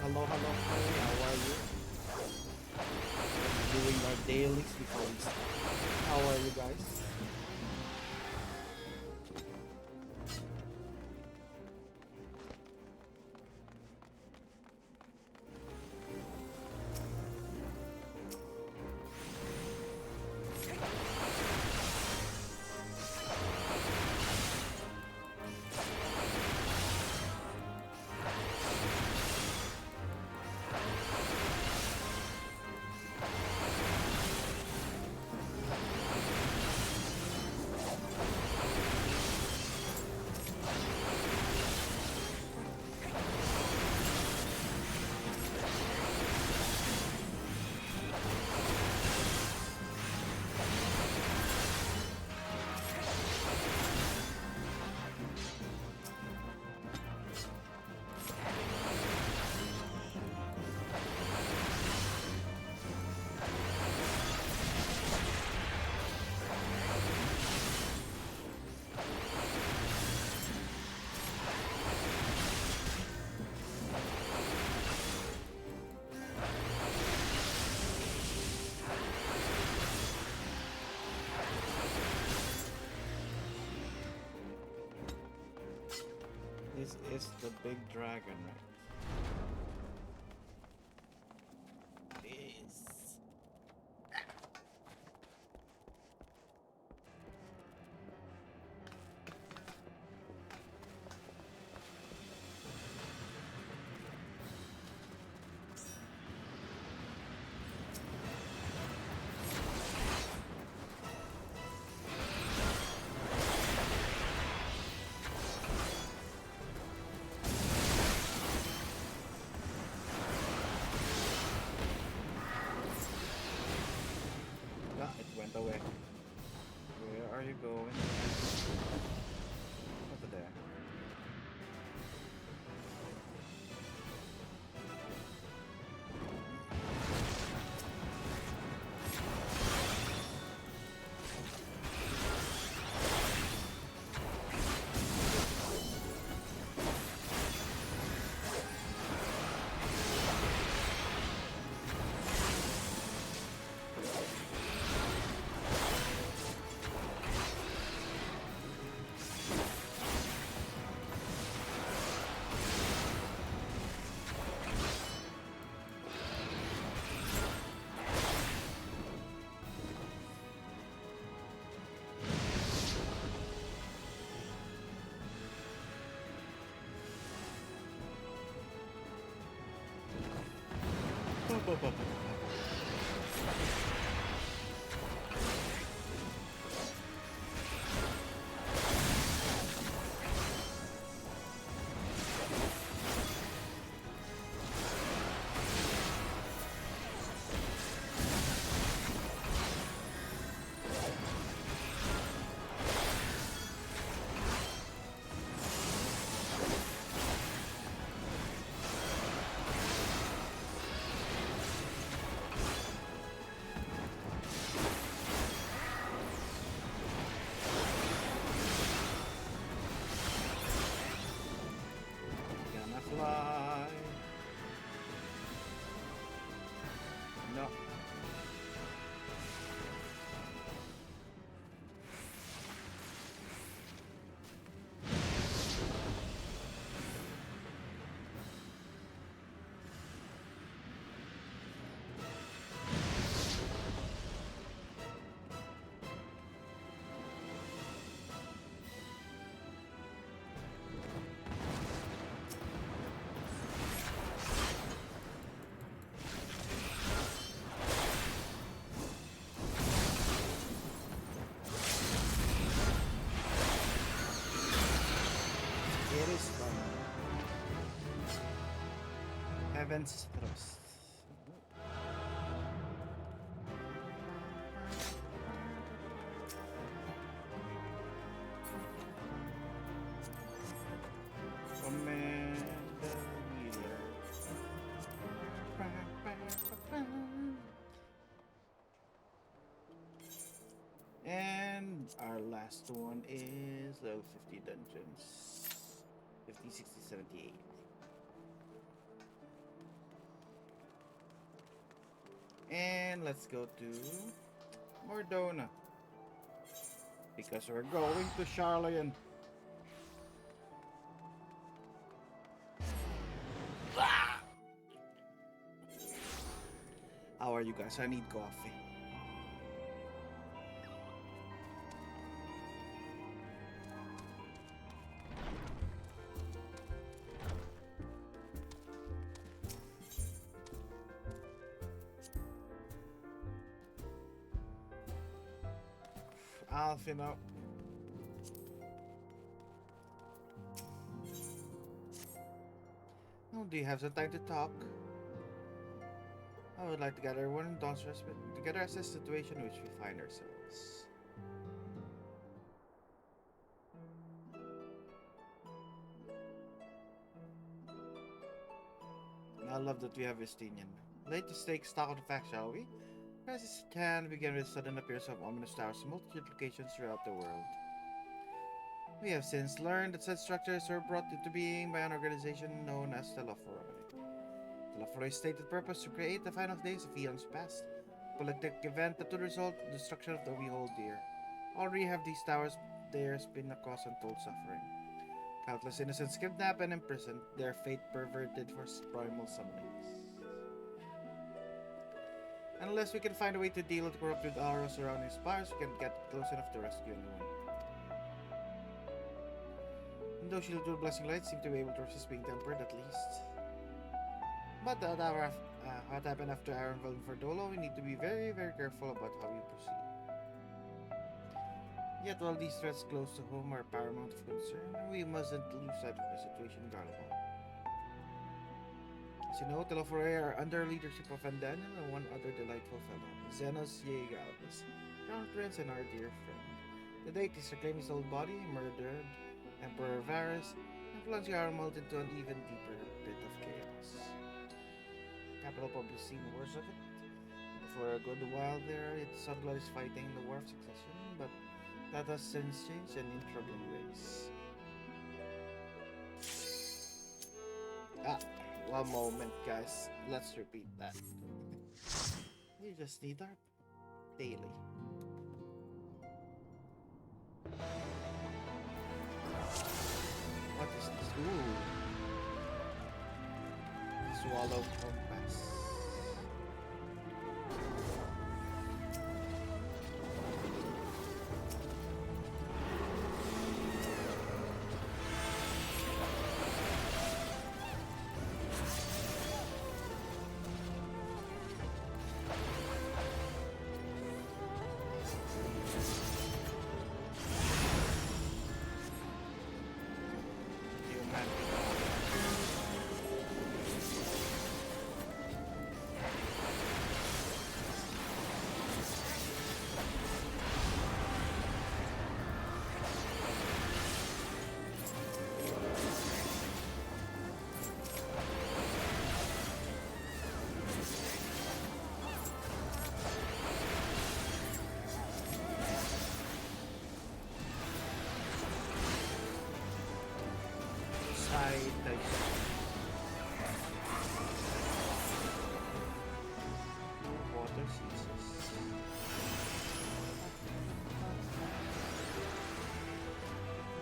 Hello, hello, hey, how are you? Doing our dailies before we start. How are you guys? This is the big dragon, right? This. Ah, it went away. Where are you going? Over there. Gonna fly. No. It is fun. Heaven's Thrust. Command the healer. And our last one is level 50 dungeons. 50, 60, 70, 80. And let's go to Mordona. Because we're going to Charlian. How are you guys? I need coffee. Alfino. Oh, do you have some time to talk? I would like to gather everyone in Dawn's respite together as the situation in which we find ourselves. I love that we have Vestinian. Late to take stock of the facts, shall we? Crisis at hand began with the sudden appearance of ominous towers in multitude locations throughout the world. We have since learned that such structures were brought into being by an organization known as the Loforoy. The Loforoy's stated purpose to create the final days of eons past, a politic event that would result in the destruction of the we hold dear. Already have these towers, there's been a cause untold suffering. Countless innocents kidnapped and imprisoned, their fate perverted for primal summonings. Unless we can find a way to deal with the corrupted aura surrounding spires, we can't get close enough to rescue anyone. And those shielded with blessing lights seem to be able to resist being tempered at least. But what happened after our involvement for Dolo, we need to be very, very careful about how we proceed. Yet while these threats close to home are paramount of concern, we mustn't lose sight of the situation Garlemald. As you know, Telefore are under leadership of Vandaniel and one other delightful fellow, Xenos Yegalbus, Crown Prince and our dear friend. The deities reclaim his old body, murdered Emperor Varus, and plunged Garlemald into an even deeper pit of chaos. Capital probably seen worse of it. For a good while there, its blood is fighting the War of Succession, but that has since changed and in troubling ways. One moment, guys. Let's repeat that. We just need our daily. What is this? Ooh. Swallow compass. Water ceases.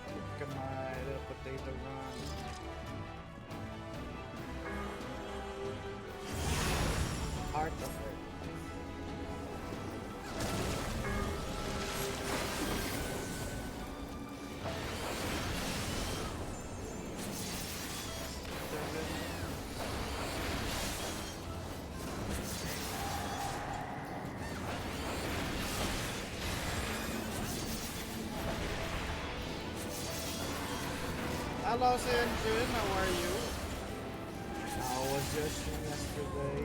Look at my little potato run. Heart of Earth. Hello, Sinjin, how are you? I was just yesterday.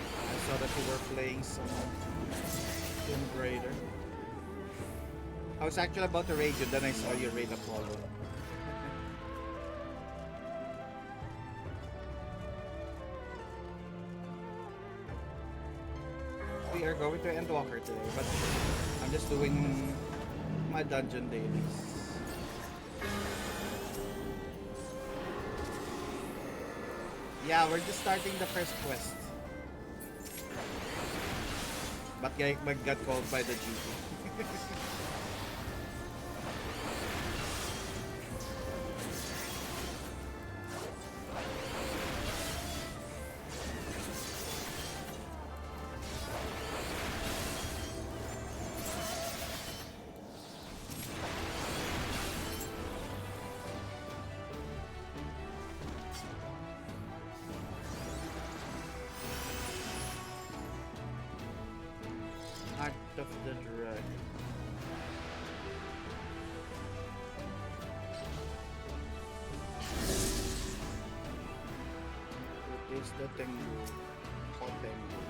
I saw that you were playing some Tomb Raider. I was actually about to raid you, then I saw you raid Apollo. We are going to Endwalker today, but I'm just doing my dungeon dailies. Yeah, we're just starting the first quest. got called by the GP. Heart of the Dragon. It is the Tengu. Or Tengu.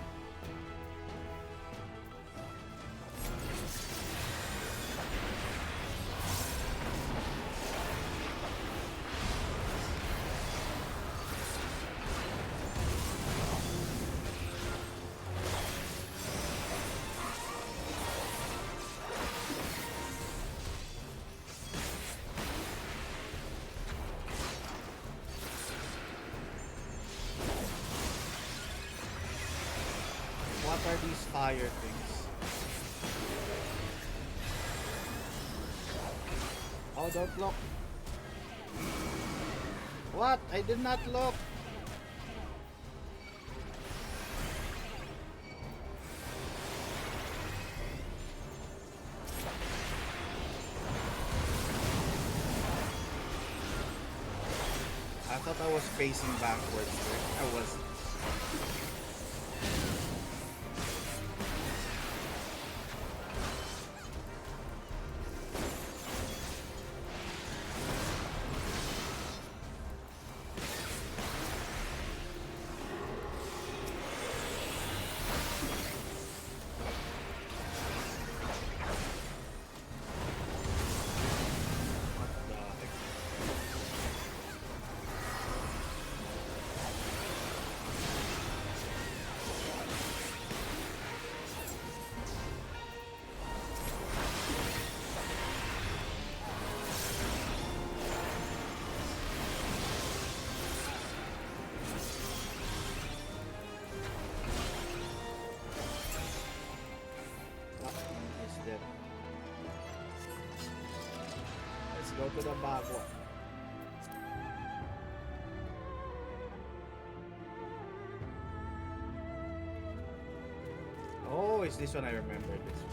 What are these fire things? Oh, don't look. What? I did not look. I thought I was facing backwards there. I was. Let's go to the Bagua. Oh, is this one? I remember this one.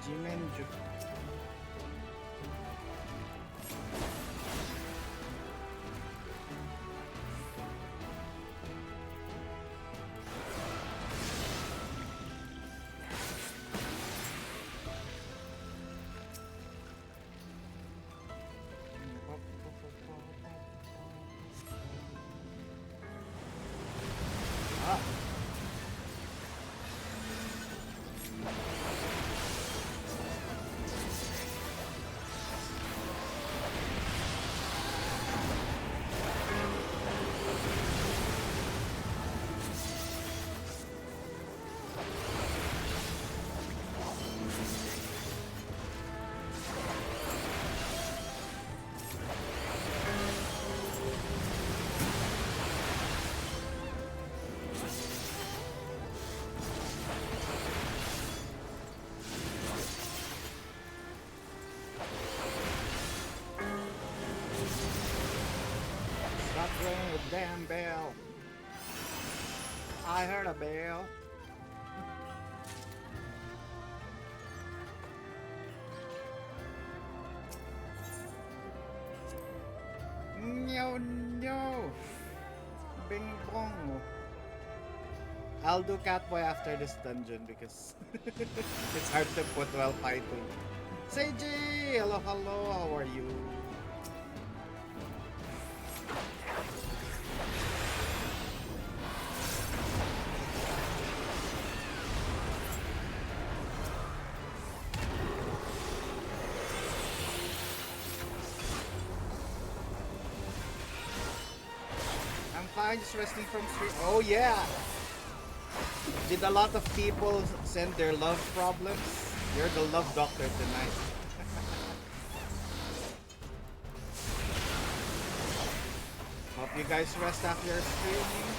Jimenju. Ah. Stop ringing the damn bell. I heard a bell. Oh no! Bing bong! I'll do Catboy after this dungeon because it's hard to put while fighting. Seiji! Hello, hello, how are you? I'm fine, just resting from stream. Oh yeah! Did a lot of people send their love problems? You're the love doctor tonight. Hope you guys rest after your streaming.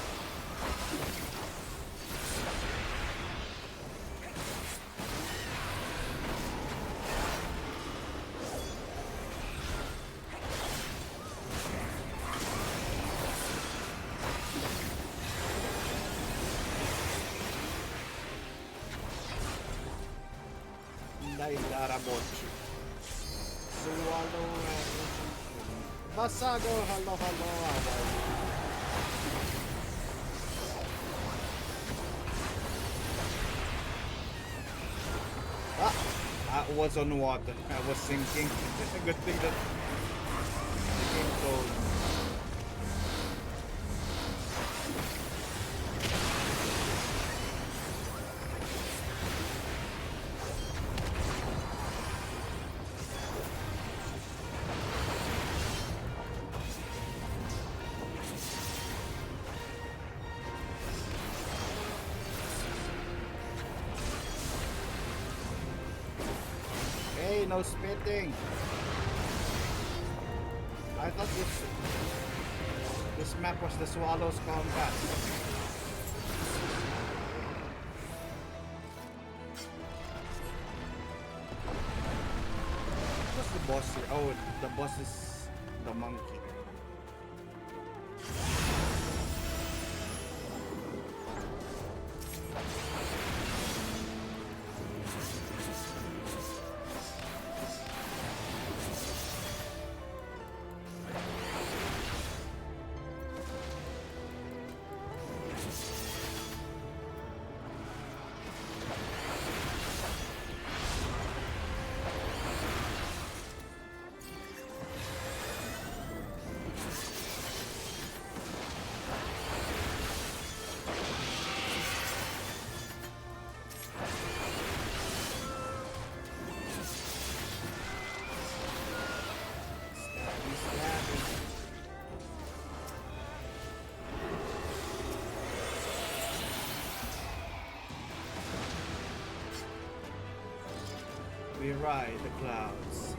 Nailarabochi. Swallow. Basago, hello, hello, how are you? Ah, I was on water. I was sinking. Good thing that it came cold. Hey, no spitting. I thought this map was the Swallows combat. What's the boss here? Oh, the boss is the monkey. We ride the clouds.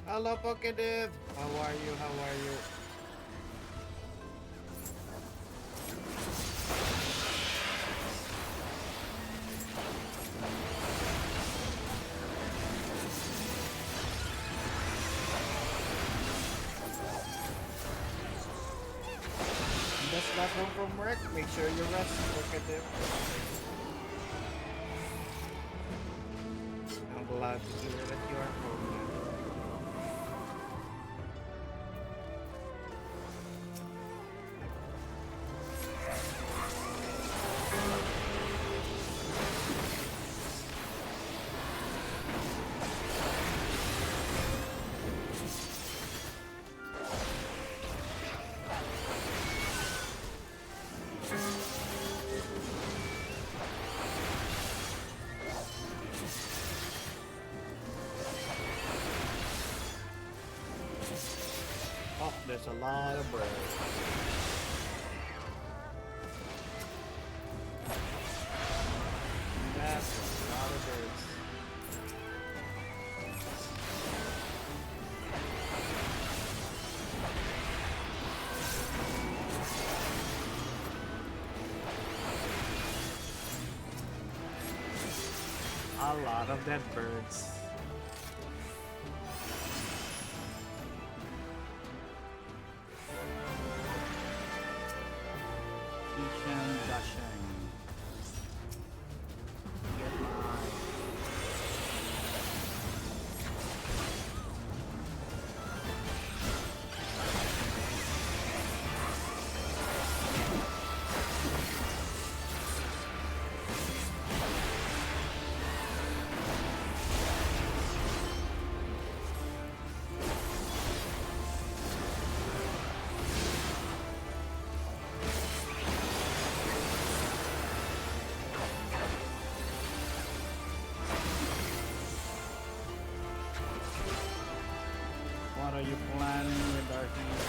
Hello, Pokedev. How are you? How are you? Just got home from work. Make sure you rest, Pokedev. I'm glad to hear that you are home now. Oh, there's a lot of birds. That's a lot of birds. A lot of dead birds. Ishan Dashang. Get my what are you planning with our hero?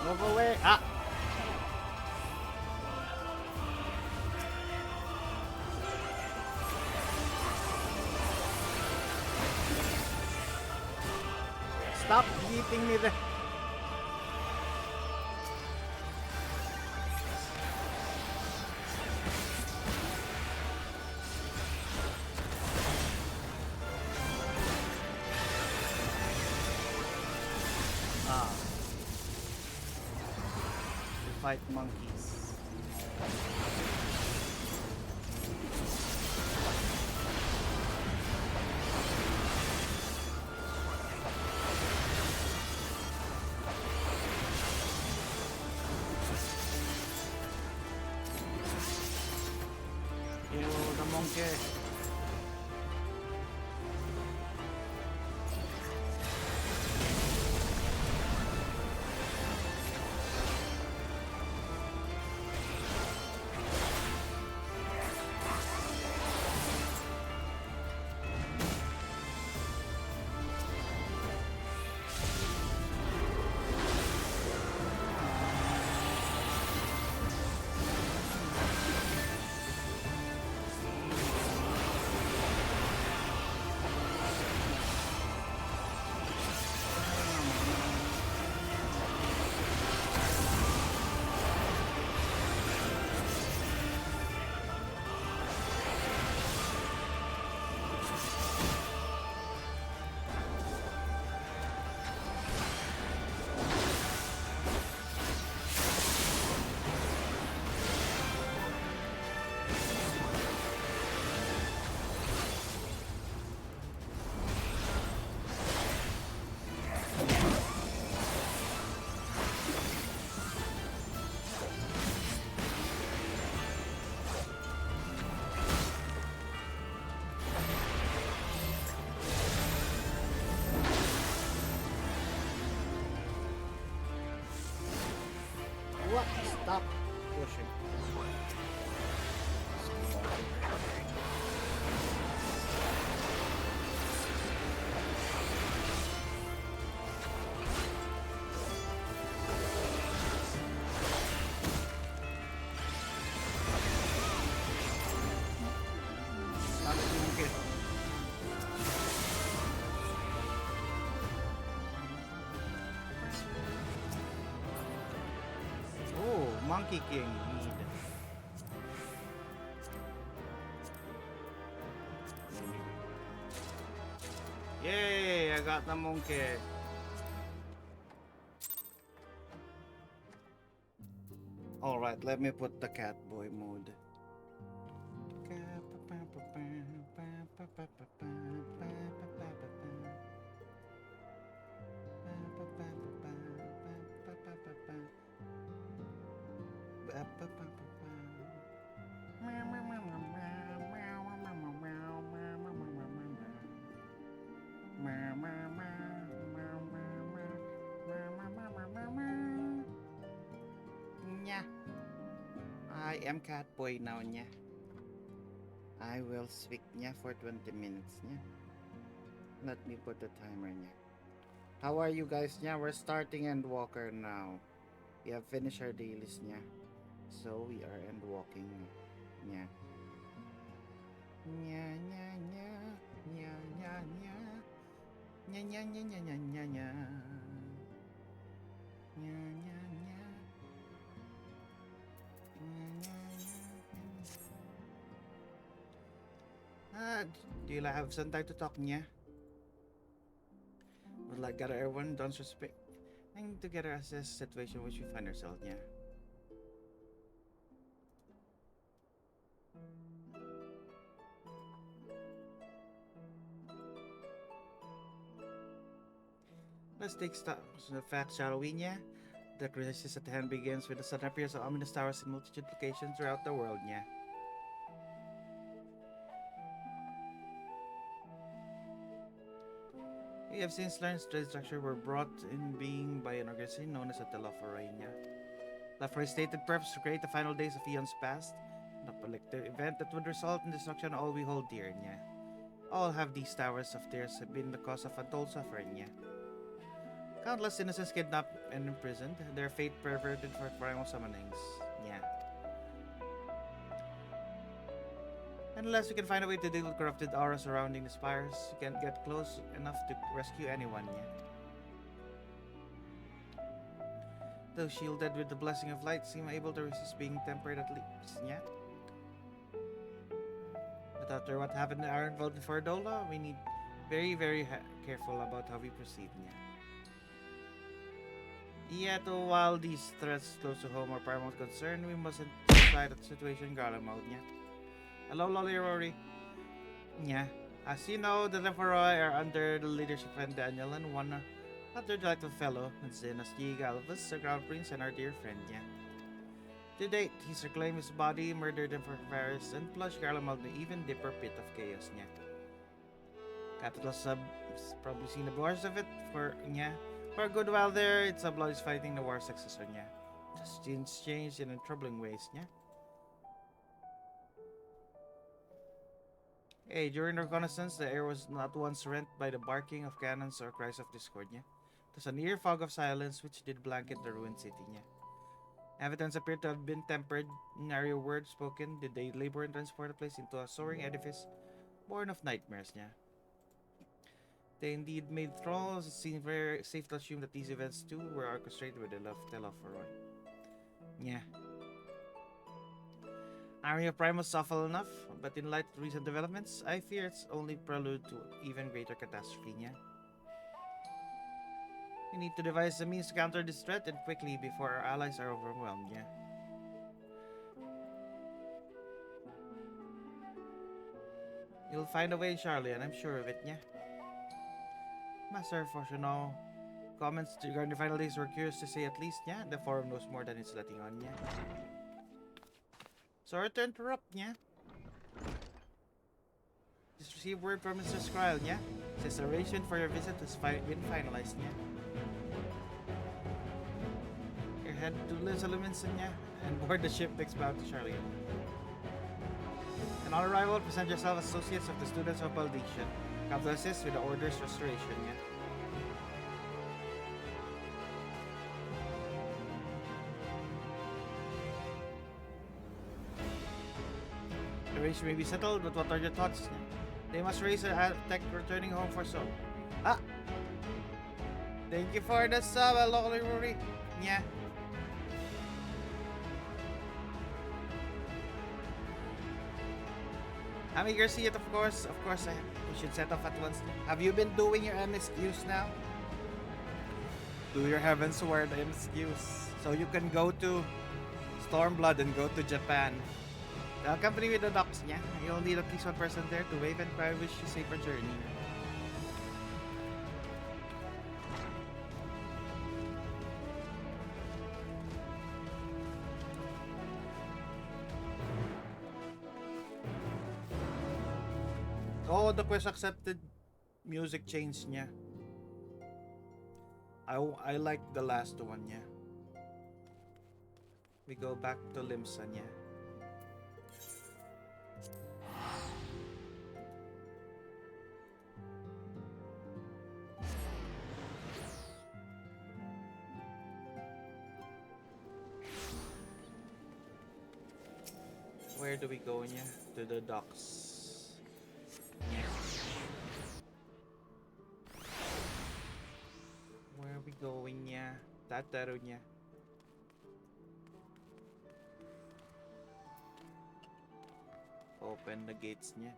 Move away! Ah! Stop beating me there! Ah. We fight monkeys. Kill the monkey. What? Stop pushing. Stop it. Oh, Monkey King lead. Yay, I got the monkey. Alright, let me put the cat boy mode. Nya. I am cat boy now, nya. I will speak nya for 20 minutes, nya. Let me put the timer, nya. How are you guys, nya? We're starting Endwalker now. We have finished our dailies, nya. So we are Endwalking, nya. Nya, nya, nya. nya nya nya nya nya nya. Nya nya nya. Do you have some time to talk, Nya? Would like gather everyone, don't suspect. And together assess the situation in which we find ourselves, Nya. Let's take stock of the facts, shall we, Nya? The crisis at hand begins with the sudden appearance of ominous towers in multitude locations throughout the world, Nya. We have since learned the structure were brought in being by an organization known as the Laforay, Nya. Lafoy's stated purpose to create the final days of eons past, a collective event that would result in destruction of all we hold dear, Nya. All have these towers of theirs have been the cause of untold suffering, Nya. Countless innocents kidnapped and imprisoned, their fate perverted for primal summonings, Nya. Unless we can find a way to deal with corrupted aura surrounding the spires, we can't get close enough to rescue anyone, Nya. Though shielded with the blessing of light, seem able to resist being tempered at least, Nya. But after what happened in Ironvolt and Fordola, we need very careful about how we proceed, Nya. Yet, while these threats close to home are paramount concern, we mustn't decide the situation garden mode, Nya. Hello, Lolly Rory. Nya. As you know, the Leforoi are under the leadership of Daniel and one other delightful fellow, Dynasty Galvus, the Crown Prince, and our dear friend, Nya. To date, he's reclaimed his body, murdered him for Varys, and plunged Garlemald in an even deeper pit of chaos, Nya. Capital Sub has probably seen the worst of it for Nya. For a good while there, its blood is fighting the war successor, Nya. Just changed in troubling ways, Nya. Hey, during reconnaissance, the air was not once rent by the barking of cannons or cries of discord, Nya. It was a near fog of silence which did blanket the ruined city, Nya. Evidence appeared to have been tempered, nary a word spoken did they labor and transport the place into a soaring edifice born of nightmares, Nya. They indeed made thralls. It seemed very safe to assume that these events too were orchestrated with the love for Roy. Yeah. Army of Primal awful enough, but in light of recent developments, I fear it's only prelude to even greater catastrophe, yeah. We need to devise a means to counter this threat and quickly before our allies are overwhelmed, yeah. You'll find a way, Charlie, and I'm sure of it, yeah. Master Fortuno, comments regarding the final days were curious to say at least, yeah. The forum knows more than it's letting on, yeah. Sorry to interrupt, yeah. Just received word from Mr. Skrill, yeah. Says arrangement for your visit has been finalized, yeah. You're headed to Liz Aluminson, yeah, and board the ship next bound to Charlie. And on arrival, present yourself as associates of the students of Baldicia. Come to assist with the order's restoration, yeah. The race may be settled, but what are your thoughts? Yeah? They must raise a tech returning home for so. Ah! Thank you for the sub, locally Rory. Yeah. I'm eager to see it, of course. Of course, we should set off at once. Have you been doing your MSQs now? Do your heavens word MSQs. So you can go to Stormblood and go to Japan. Accompany with the docks, yeah? You'll need at least one person there to wave and cry wish you safer journey. Oh, the quest accepted music change niya. I like the last one niya. We go back to Limsa niya. Where do we go niya? To the docks. Tataro niya. Open the gates niya.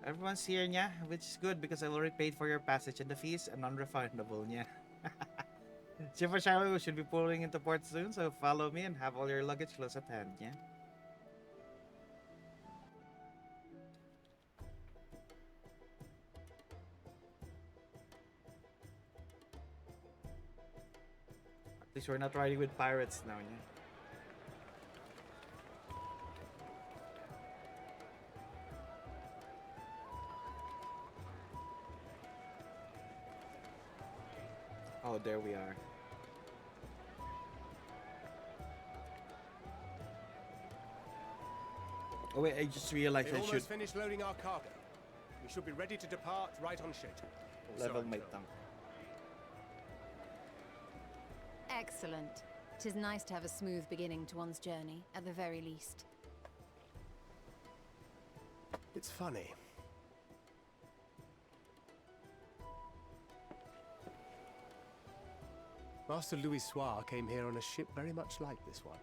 Everyone's here niya, which is good because I already paid for your passage and the fees are non-refundable niya. Ship for Shiloh should be pulling into port soon, so follow me and have all your luggage close at hand, yeah? At least we're not riding with pirates now, yeah? Oh, there we are. Oh wait, I just realized We I should almost finished loading our cargo. We should be ready to depart right on schedule. level my tank. Excellent. 'Tis nice to have a smooth beginning to one's journey, at the very least. It's funny. Master Louis Soir came here on a ship very much like this one.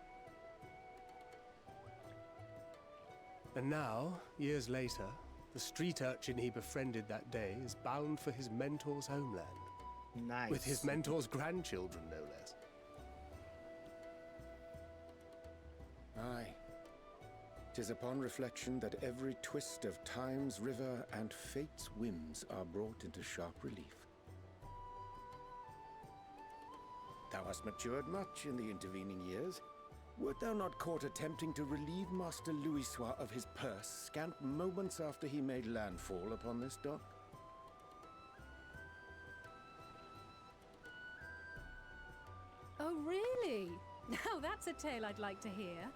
And now, years later, the street urchin he befriended that day is bound for his mentor's homeland. Nice. With his mentor's grandchildren, no less. Aye. 'Tis upon reflection that every twist of time's river and fate's whims are brought into sharp relief. Thou hast matured much in the intervening years. Wert thou not caught attempting to relieve Master Louis Soir of his purse scant moments after he made landfall upon this dock? Oh, really? Now that's a tale I'd like to hear.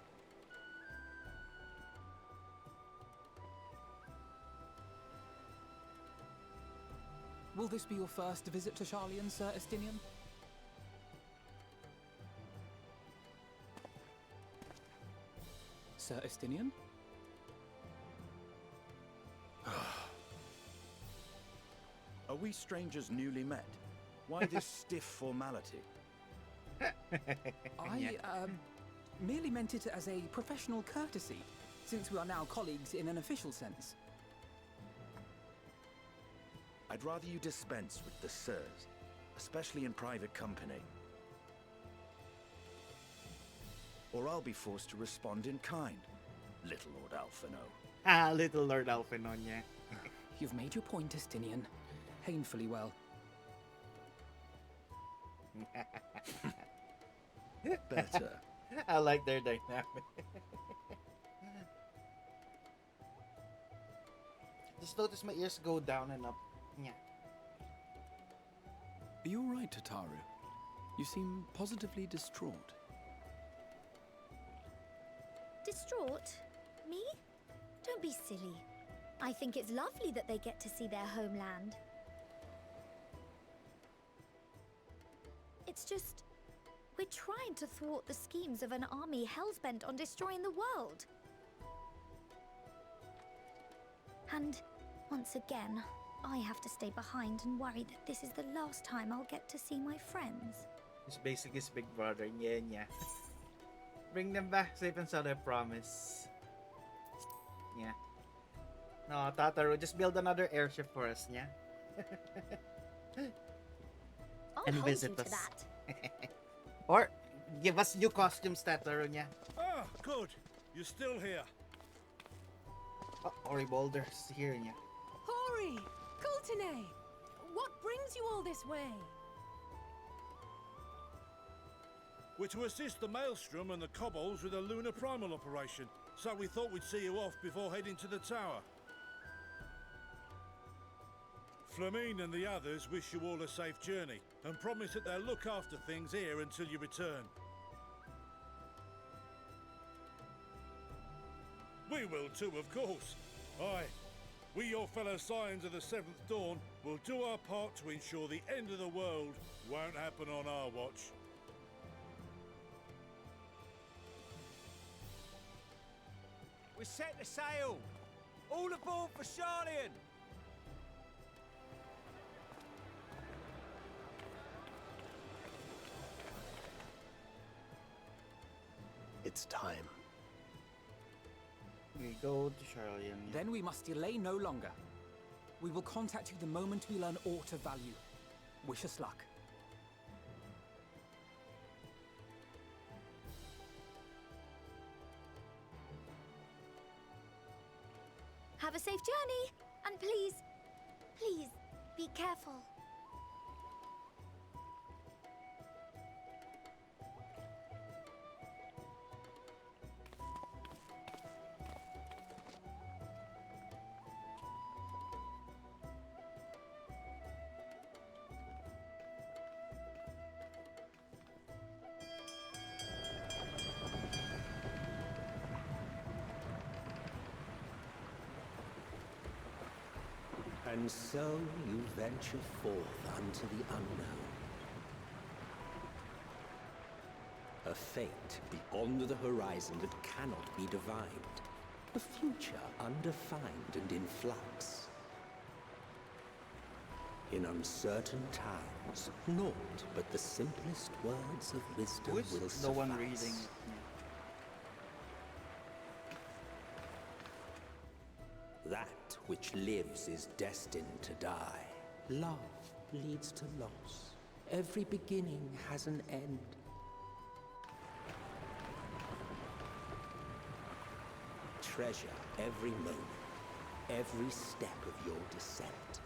Will this be your first visit to Charlian, Sir Estinian? Sir Estinian? Are we strangers newly met? Why this stiff formality? I, merely meant it as a professional courtesy, since we are now colleagues in an official sense. I'd rather you dispense with the sirs, especially in private company. Or I'll be forced to respond in kind, little Lord Alphino. Ah, little Lord Alphinon, yeah. You've made your point, Estinian. Painfully well. Better. I like their dynamic. Just notice my ears go down and up. Yeah. Are you alright, Tataru? You seem positively distraught. Distraught? Me? Don't be silly. I think it's lovely that they get to see their homeland. It's just, we're trying to thwart the schemes of an army hell-bent on destroying the world. And once again, I have to stay behind and worry that this is the last time I'll get to see my friends. It's basically his big brother, yeah, yeah. Bring them back safe and sound, I promise. Yeah. No, Tataru, just build another airship for us, yeah? I'll And hold visit you to us. that. Or give us new costumes, Tataru, yeah? Ah, good. You're still here. Oh, Ori Boulder's here, yeah. Hori! Kultine! What brings you all this way? We're to assist the Maelstrom and the Kobolds with a lunar primal operation, so we thought we'd see you off before heading to the tower. Flamine and the others wish you all a safe journey, and promise that they'll look after things here until you return. We will too, of course. Aye. We, your fellow Scions of the Seventh Dawn, will do our part to ensure the end of the world won't happen on our watch. We're set to sail! All aboard for Charlian! its time. We go to Charlian. Then we must delay no longer. We will contact you the moment we learn aught of value. Wish us luck. Have a safe journey, and please, please, be careful. And so you venture forth unto the unknown. A fate beyond the horizon that cannot be divined. A future undefined and in flux. In uncertain times, naught but the simplest words of wisdom Who is will the suffice. one reading? That which lives is destined to die. Love leads to loss. Every beginning has an end. Treasure every moment, every step of your descent.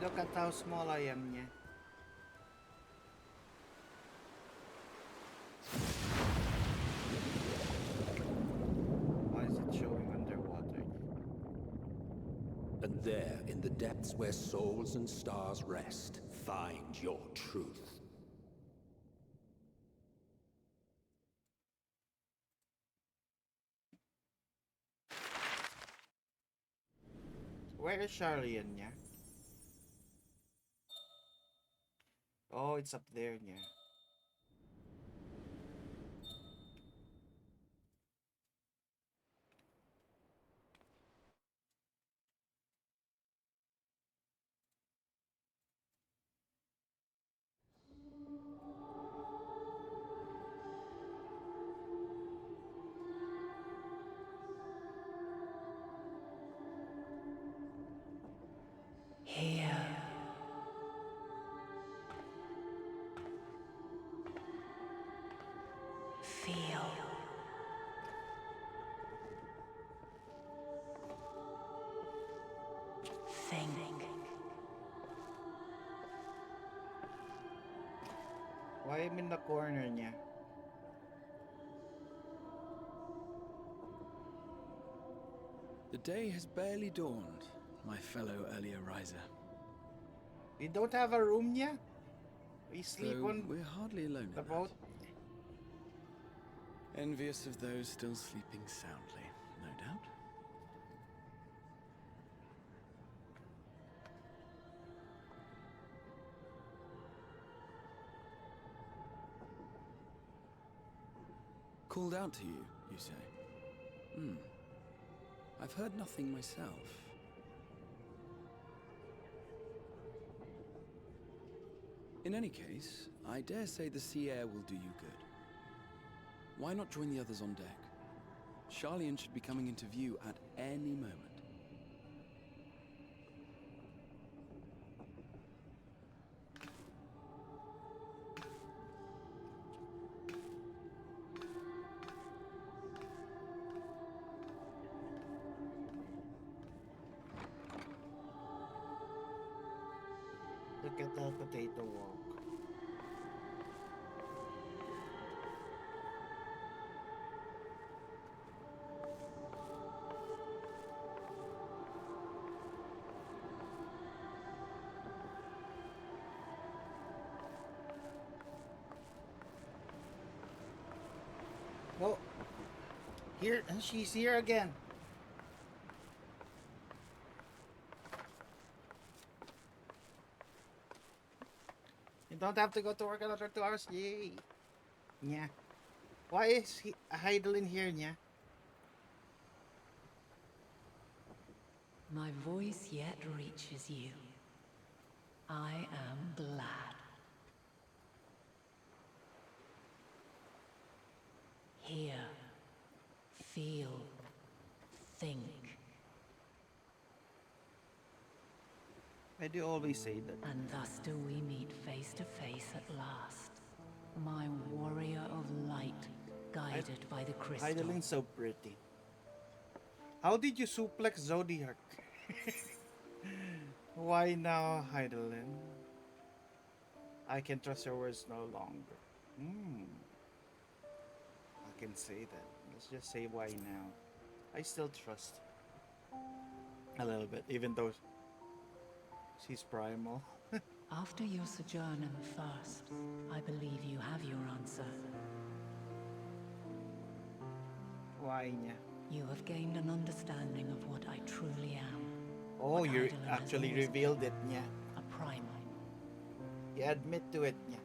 Look at how small I am, yeah. Why is it showing underwater? And there, in the depths where souls and stars rest, find your truth. Where is Charlian, yeah? Oh, it's up there, yeah. Here. Feel. Think. Why am I in the corner niya? The day has barely dawned, my fellow earlier riser. We don't have a room niya? We sleep Though on we're hardly alone the in boat. that. Envious of those still sleeping soundly, no doubt. Called out to you, you say? I've heard nothing myself. In any case, I dare say the sea air will do you good. Why not join the others on deck? Charlian should be coming into view at any moment. Look at that potato walk. Oh, here, and she's here again. You don't have to go to work another 2 hours. Yay. Yeah. Why is he Heidel in here, yeah? My voice yet reaches you. I am glad. Hear, feel, think. Why do you always say that? And thus do we meet face to face at last. My warrior of light, guided by the crystal. Heidelin's so pretty. How did you suplex Zodiac? Why now, Heidelin? I can trust your words no longer. I can say that. Let's just say why now. I still trust. A little bit, even though she's primal. After your sojourn in the First, I believe you have your answer. Why niya? You have gained an understanding of what I truly am. Oh, What you Heidelin has actually always revealed been. it niya. A primal. You admit to it niya.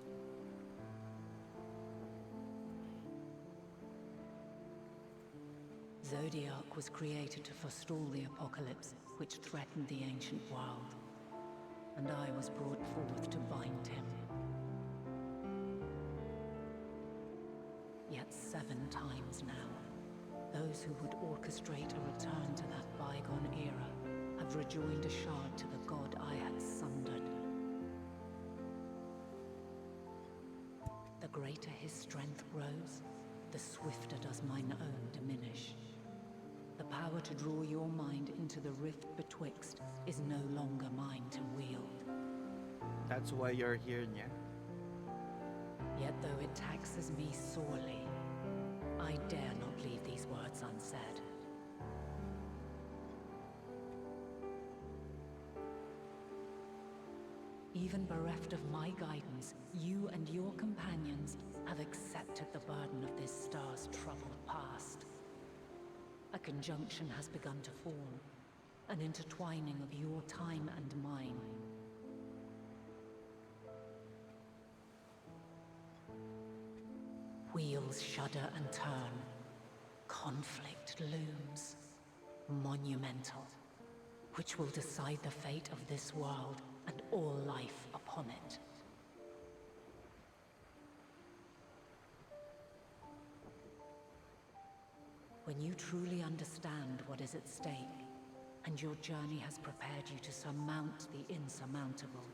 Zodiac was created to forestall the apocalypse which threatened the ancient world, and I was brought forth to bind him. Yet 7 times now, those who would orchestrate a return to that bygone era have rejoined a shard to the god I had sundered. The greater his strength grows, the swifter does mine own diminish. The power to draw your mind into the rift betwixt is no longer mine to wield. That's why you're here niya. Yet though it taxes me sorely, I dare not leave these words unsaid. Even bereft of my guidance, you and your companions have accepted the burden of this star's troubled past. A conjunction has begun to form, an intertwining of your time and mine. Wheels shudder and turn. Conflict looms, monumental, which will decide the fate of this world and all life upon it. When you truly understand what is at stake, and your journey has prepared you to surmount the insurmountable,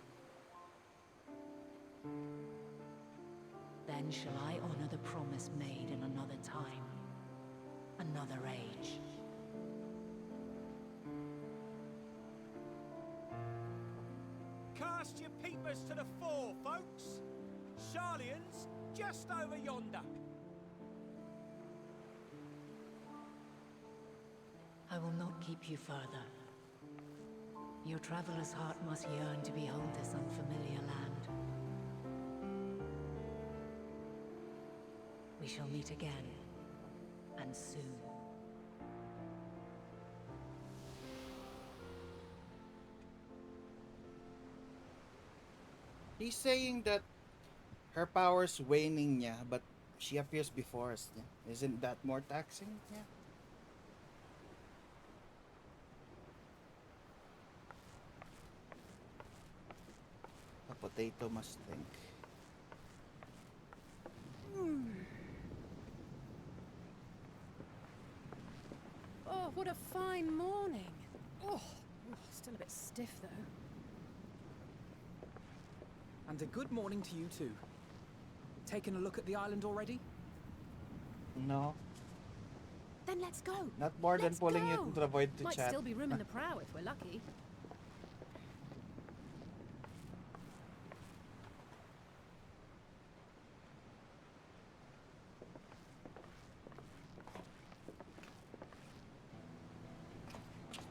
then shall I honor the promise made in another time, another age. Cast your peepers to the fore, folks. Sharlayan's just over yonder. I will not keep you further. Your traveler's heart must yearn to behold this unfamiliar land. We shall meet again, and soon. He's saying that her power's waning niya, but she appears before us niya. Isn't that more taxing? Yeah. A potato must think. Oh, what a fine morning. Oh, still a bit stiff though. And a good morning to you too. Taken a look at the island already? No, Then let's go. not more than Let's pulling go. you to the void to Might chat. still be room in the prow if we're lucky.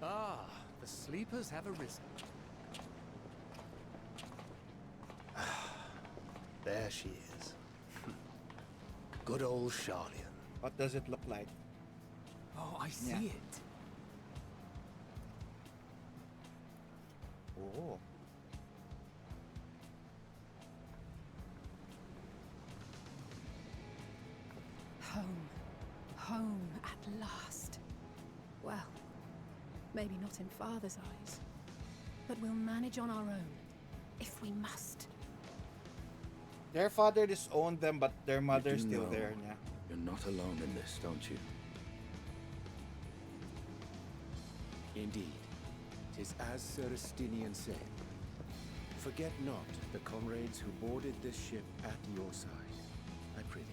Ah, the sleepers have arisen. There she is. Good old Sharlayan. What does it look like? Oh, I see Yeah. it. Oh. Home. Home at last. Well, maybe not in Father's eyes, but we'll manage on our own, if we must. Their father disowned them, but their mother's do still know there niya. You're not alone in this, don't you? Indeed. 'Tis as Sir Estinian said. Forget not the comrades who boarded this ship at your side. I prithee.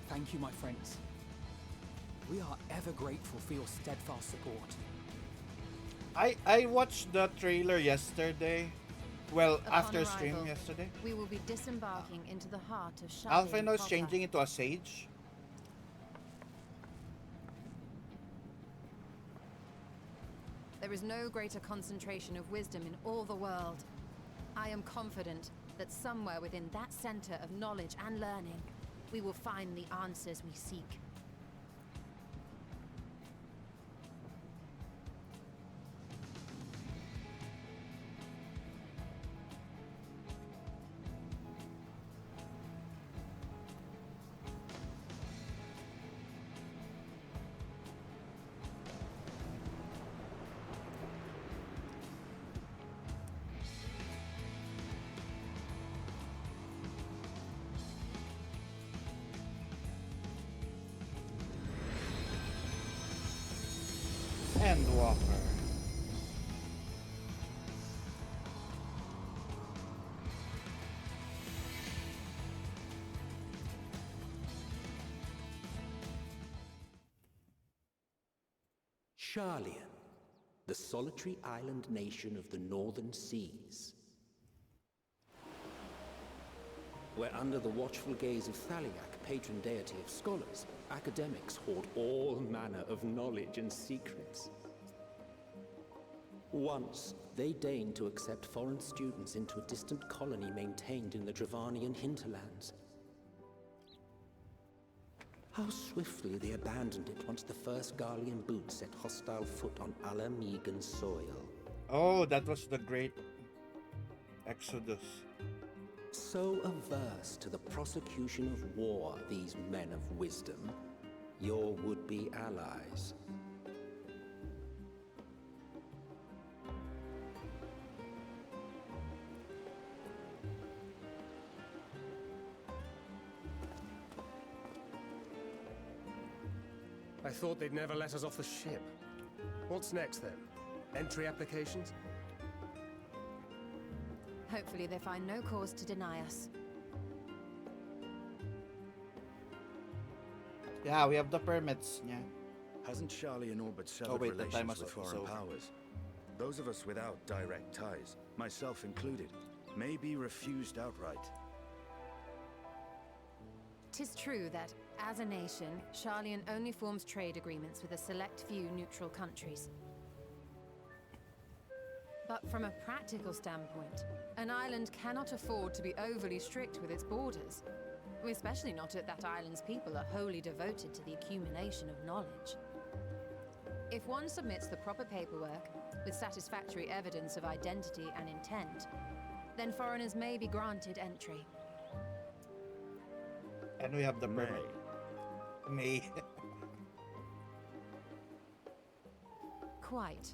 Thank you, my friends. We are ever grateful for your steadfast support. I watched the trailer yesterday. Well, Upon after stream arrival, yesterday. we will be disembarking into the heart of Alphino is proper. changing into a sage. There is no greater concentration of wisdom in all the world. I am confident that somewhere within that center of knowledge and learning, we will find the answers we seek. Endwalker. Sharlian, the solitary island nation of the northern seas. Where under the watchful gaze of Thaliak, patron deity of scholars, academics hoard all manner of knowledge and secrets. Once, they deigned to accept foreign students into a distant colony maintained in the Dravanian hinterlands. How swiftly they abandoned it once the first Garlean boot set hostile foot on Alamegan soil. Oh, that was the great Exodus. So averse to the prosecution of war, these men of wisdom, your would-be allies. I thought they'd never let us off the ship. What's next then? Entry applications? Hopefully they find no cause to deny us. Yeah, we have the permits. Yeah. Hasn't Sharlian all but severed wait, the time relations was with foreign over. powers? Those of us without direct ties, myself included, may be refused outright. 'Tis true that, as a nation, Sharlian only forms trade agreements with a select few neutral countries. But from a practical standpoint, an island cannot afford to be overly strict with its borders, especially not if that island's people are wholly devoted to the accumulation of knowledge. If one submits the proper paperwork, with satisfactory evidence of identity and intent, then foreigners may be granted entry. And we have the permit. May. Quite.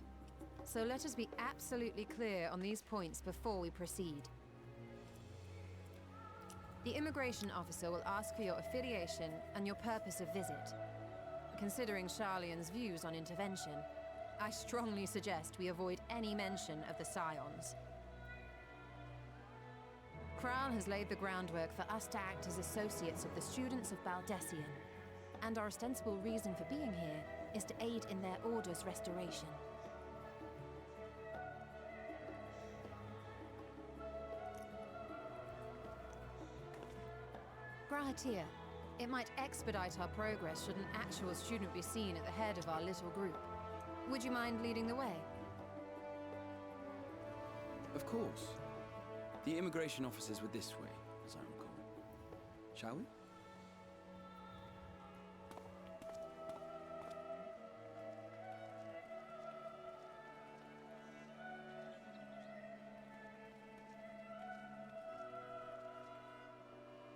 So let us be absolutely clear on these points before we proceed. The immigration officer will ask for your affiliation and your purpose of visit. Considering Sharlian's views on intervention, I strongly suggest we avoid any mention of the Scions. Crown has laid the groundwork for us to act as associates of the students of Baldessian, and our ostensible reason for being here is to aid in their order's restoration. Grahatir, it might expedite our progress should an actual student be seen at the head of our little group. Would you mind leading the way? Of course. The immigration officers were this way, as I recall. Shall we?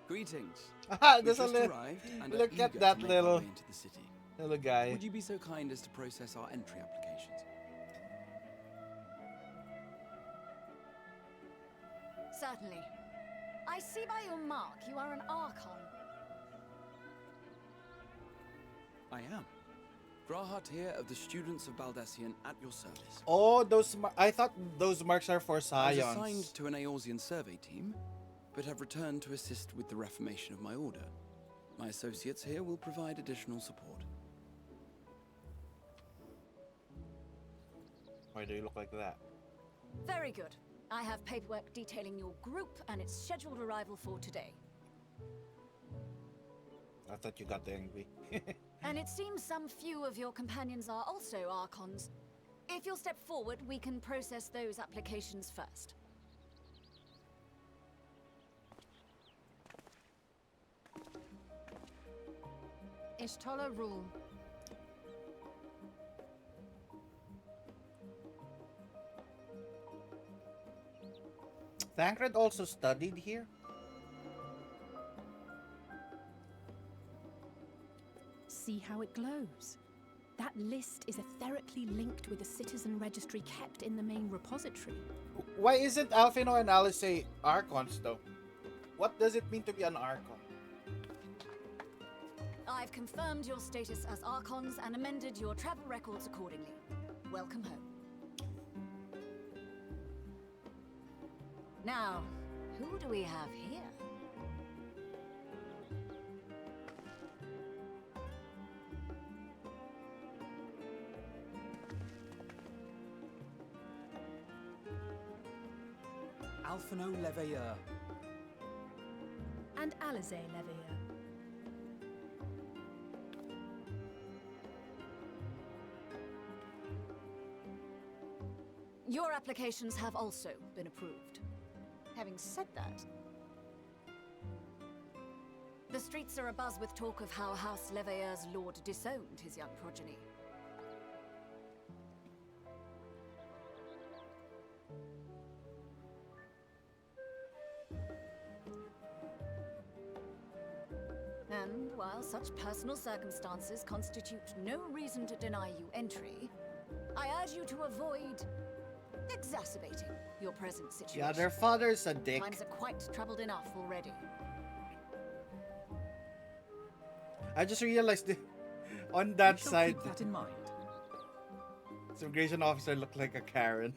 Greetings. There's a We've just little. arrived and are Look eager at to that make our little. way into the city. Little guy. Would you be so kind as to process our entry applications? Certainly. I see by your mark you are an Archon. I am. Grahat here of the students of Baldesion at your service. Oh, I thought those marks are for I was scions. assigned to an Eorzean survey team, but have returned to assist with the reformation of my order. My associates here will provide additional support. Why do you look like that? Very good. I have paperwork detailing your group and its scheduled arrival for today. I thought you got angry. And it seems some few of your companions are also Archons. If you'll step forward, we can process those applications first. Ishtola rule. Thancred also studied here? See how it glows? That list is etherically linked with the citizen registry kept in the main repository. Why isn't Alphino and Alice Archons though? What does it mean to be an Archon? I've confirmed your status as Archons and amended your travel records accordingly. Welcome home. Now, who do we have here? Alphino Leveilleur. And Alize Leveilleur. Your applications have also been approved. Having said that, the streets are abuzz with talk of how House Leveilleur's lord disowned his young progeny. And while such personal circumstances constitute no reason to deny you entry, I urge you to avoid exacerbating your present situation. Yeah, their father's a dick. Times are quite troubled enough already. I just realized on that side, Keep that in mind. some immigration officer looked like a Karen.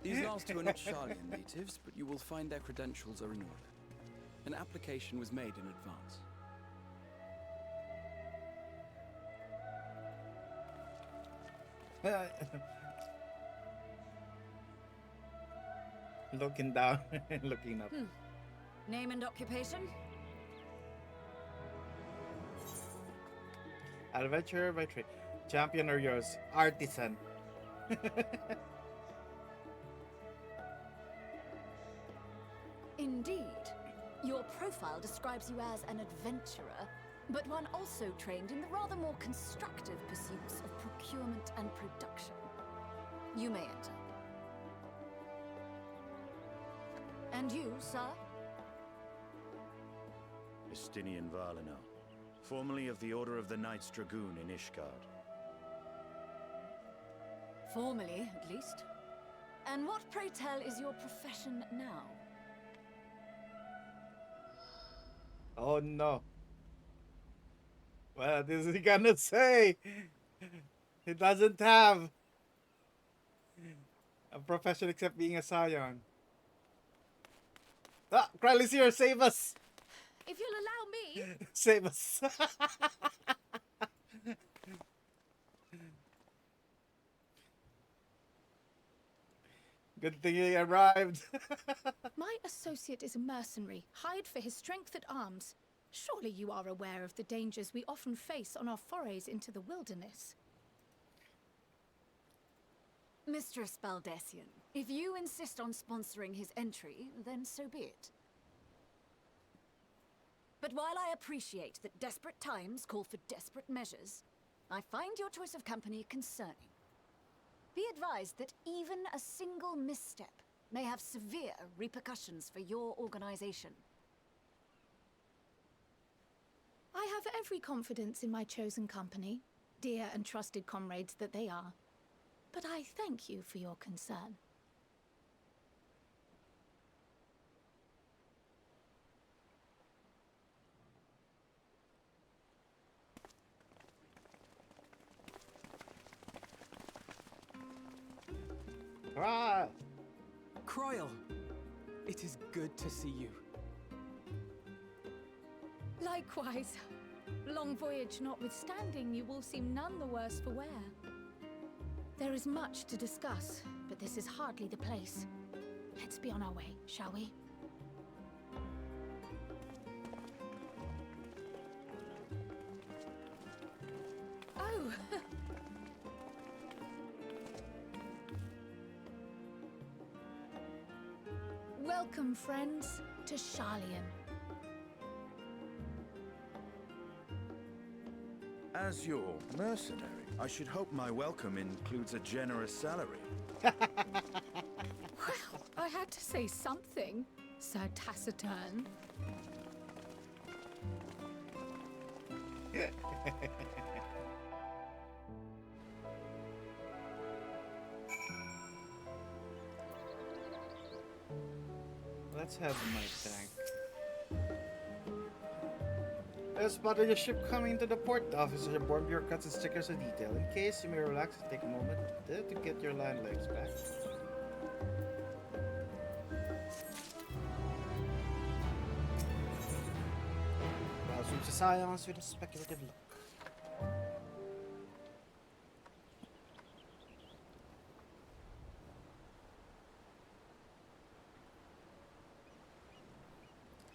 These last two are not Sharlayan natives, but you will find their credentials are in order. An application was made in advance. Looking down, looking up. Name and occupation? Adventurer by trade. Champion or yours? Artisan. Indeed. Your profile describes you as an adventurer, but one also trained in the rather more constructive pursuits of procurement and production. You may enter. And you, sir? Estinian Valinor, formerly of the Order of the Knights Dragoon in Ishgard. Formally, at least. And what, pray tell, is your profession now? Oh no. What is he gonna say? He doesn't have a profession except being a scion. Ah, Kryle's here, save us! If you'll allow me... Save us! Good thing he arrived. My associate is a mercenary, hired for his strength at arms. Surely you are aware of the dangers we often face on our forays into the wilderness. Mistress Baldesion, if you insist on sponsoring his entry, then so be it. But while I appreciate that desperate times call for desperate measures, I find your choice of company concerning. Be advised that even a single misstep may have severe repercussions for your organization. I have every confidence in my chosen company, dear and trusted comrades that they are. But I thank you for your concern. Cryle! Croyle, it is good to see you. Likewise. Long voyage notwithstanding, you all seem none the worse for wear. There is much to discuss, but this is hardly the place. Let's be on our way, shall we? Oh! Welcome, friends, to Sharlayan. As your mercenary, I should hope my welcome includes a generous salary. Well, I had to say something, Sir Taciturn. Let's have my tank. I spotted your ship coming to the port. Officers aboard bureaucrats and stickers of detail. In case, you may relax and take a moment to get your land legs back. Browse to science with a speculative look.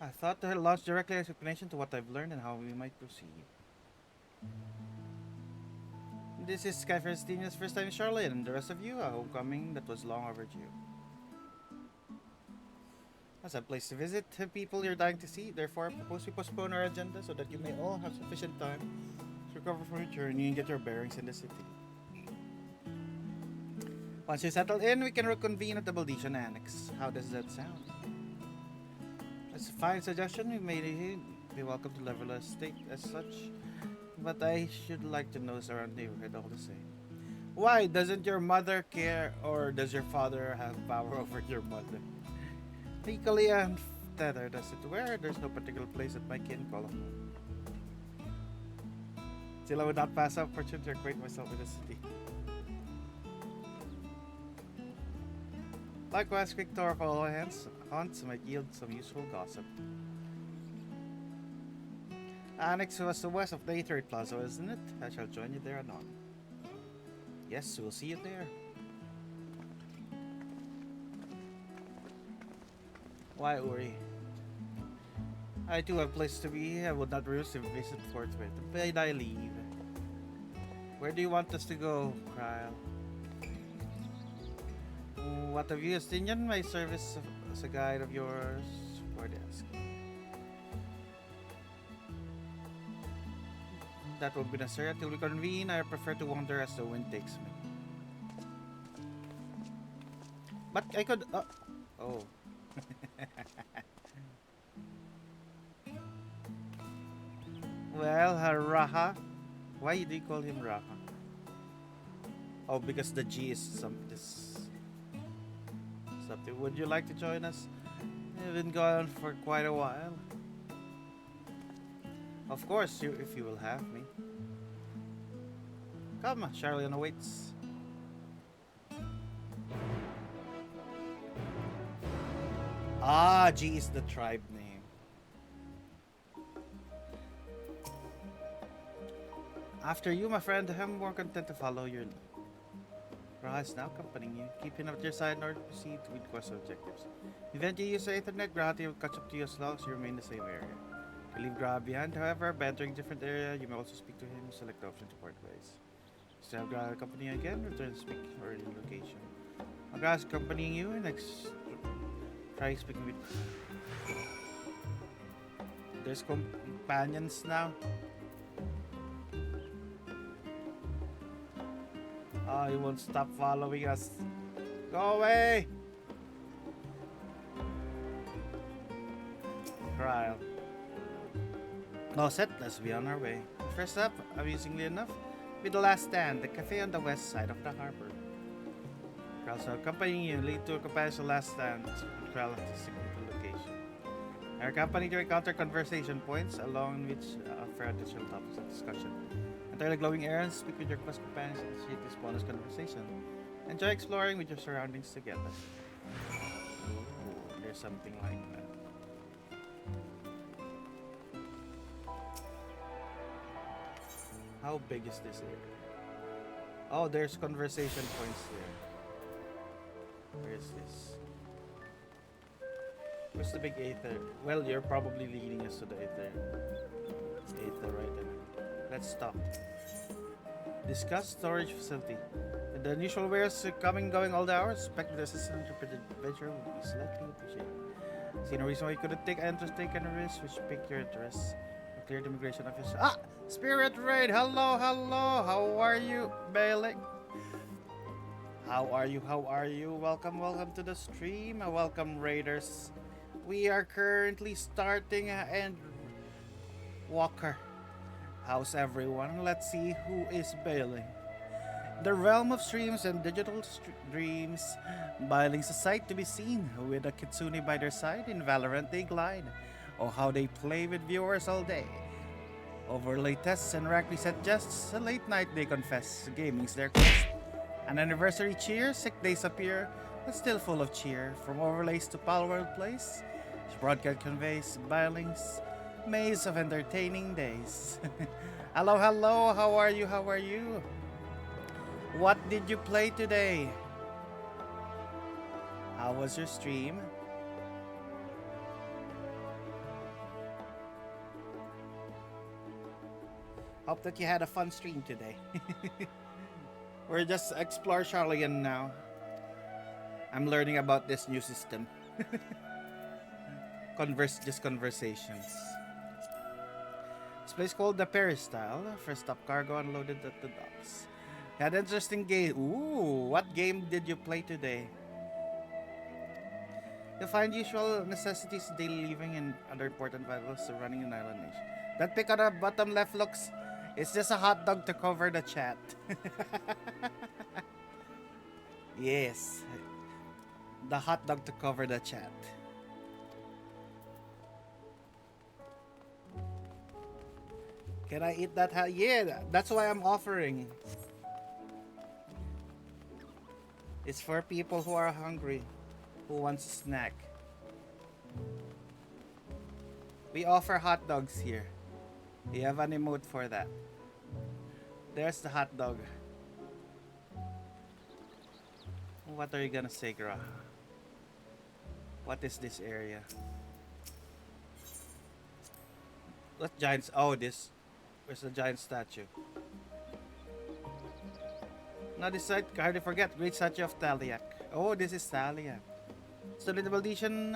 I thought to launch directly explanation to what I've learned and how we might proceed. This is Skyfar's first time in Charlotte, and the rest of you, a homecoming that was long overdue. As a place to visit people you're dying to see, therefore I propose we postpone our agenda so that you may all have sufficient time to recover from your journey and get your bearings in the city. Once you settle in, we can reconvene at the Baldician Annex. How does that sound? That's a fine suggestion. We may be welcome to level a estate as such, but I should like to know around neighborhood all the same. Why doesn't your mother care, or does your father have power over your mother? Legally untethered as it were, there's no particular place that my kin call home. Still, I would not pass up opportunity to acquaint myself with the city. Likewise, quick tour of all hands hunts might yield some useful gossip. Annex was the west of the 3rd Plaza, isn't it? I shall join you there anon. Yes, we'll see you there. Why, Uri? I too have place to be. I would not refuse to visit forthwith. But I leave. Where do you want us to go, Cryle? What of you, Estinian? My service as a guide of yours for the asking. That will be necessary until we convene. I prefer to wander as the wind takes me. But I could... oh. Well, Raha. Why do you call him Raha? Oh, because the G is something. Would you like to join us? We've been gone for quite a while. Of course, if you will have me. Come, Sharlayan awaits. Ah, G is the tribe name. After you, my friend, I'm more content to follow your lead. Raha is now accompanying you. Keep him at your side in order to proceed with quest objectives. If you use the internet, Grahati will catch up to you as long as you remain in the same area. If you leave Graha behind, however, by entering a different area, you may also speak to him. Select the option to part ways. Still have Graha accompany you again, return to speak or in location. While Graha is accompanying you, next try speaking with... There's companions now. Oh, he won't stop following us. Go away! Cryle. No set, let's be on our way. First up, amusingly enough, be the last stand, the cafe on the west side of the harbor. Cryle, so accompanying you, lead to a comparison last stand. Cryle to the location. Our company to encounter conversation points along which offer additional topics of discussion. Entirely glowing errands, speak with your quest companions and initiate this bonus conversation. Enjoy exploring with your surroundings together. Ooh, there's something like that. How big is this area? Oh, there's conversation points here. Where is this? Where's the big Aether? Well, you're probably leading us to the Aether. Aether right there. Let's stop. Discuss storage facility. The unusual wares coming going all the hours. Expect the assistant adventure will be slightly appreciated. See no reason why you couldn't take a risk which piqued your interest. Clear the immigration officer. Ah! Spirit Raid! Hello, hello! How are you, Bailey? How are you? How are you? Welcome, welcome to the stream. Welcome, Raiders. We are currently starting Endwalker. How's everyone? Let's see who is Bailey. The realm of streams and digital dreams. Bailing's a sight to be seen. With a kitsune by their side, in Valorant they glide. Oh, how they play with viewers all day. Overlay tests and rack reset jests. A late night they confess. Gaming's their quest. An anniversary cheer, sick days appear, but still full of cheer. From overlays to Palworld Place, broadcast conveys Bailing's maze of entertaining days. Hello, hello, how are you? How are you? What did you play today? How was your stream? Hope that you had a fun stream today. We're just explore Charlian now. I'm learning about this new system. Conversations. This place called the Peristyle. First up cargo unloaded at the docks. Had interesting game. Ooh, what game did you play today? You'll find usual necessities, daily living, and other important vitals running an island nation. That pic on the bottom left looks... It's just a hot dog to cover the chat. Yes. The hot dog to cover the chat. Can I eat that? Yeah, that's why I'm offering. It's for people who are hungry, who wants a snack. We offer hot dogs here. We have an emote for that. There's the hot dog. What are you gonna say, Gra? What is this area? What giants? Oh, this. Where's the giant statue? Now this side, hard to forget. Great statue of Taliak. Oh, this is Taliak. Studied edition.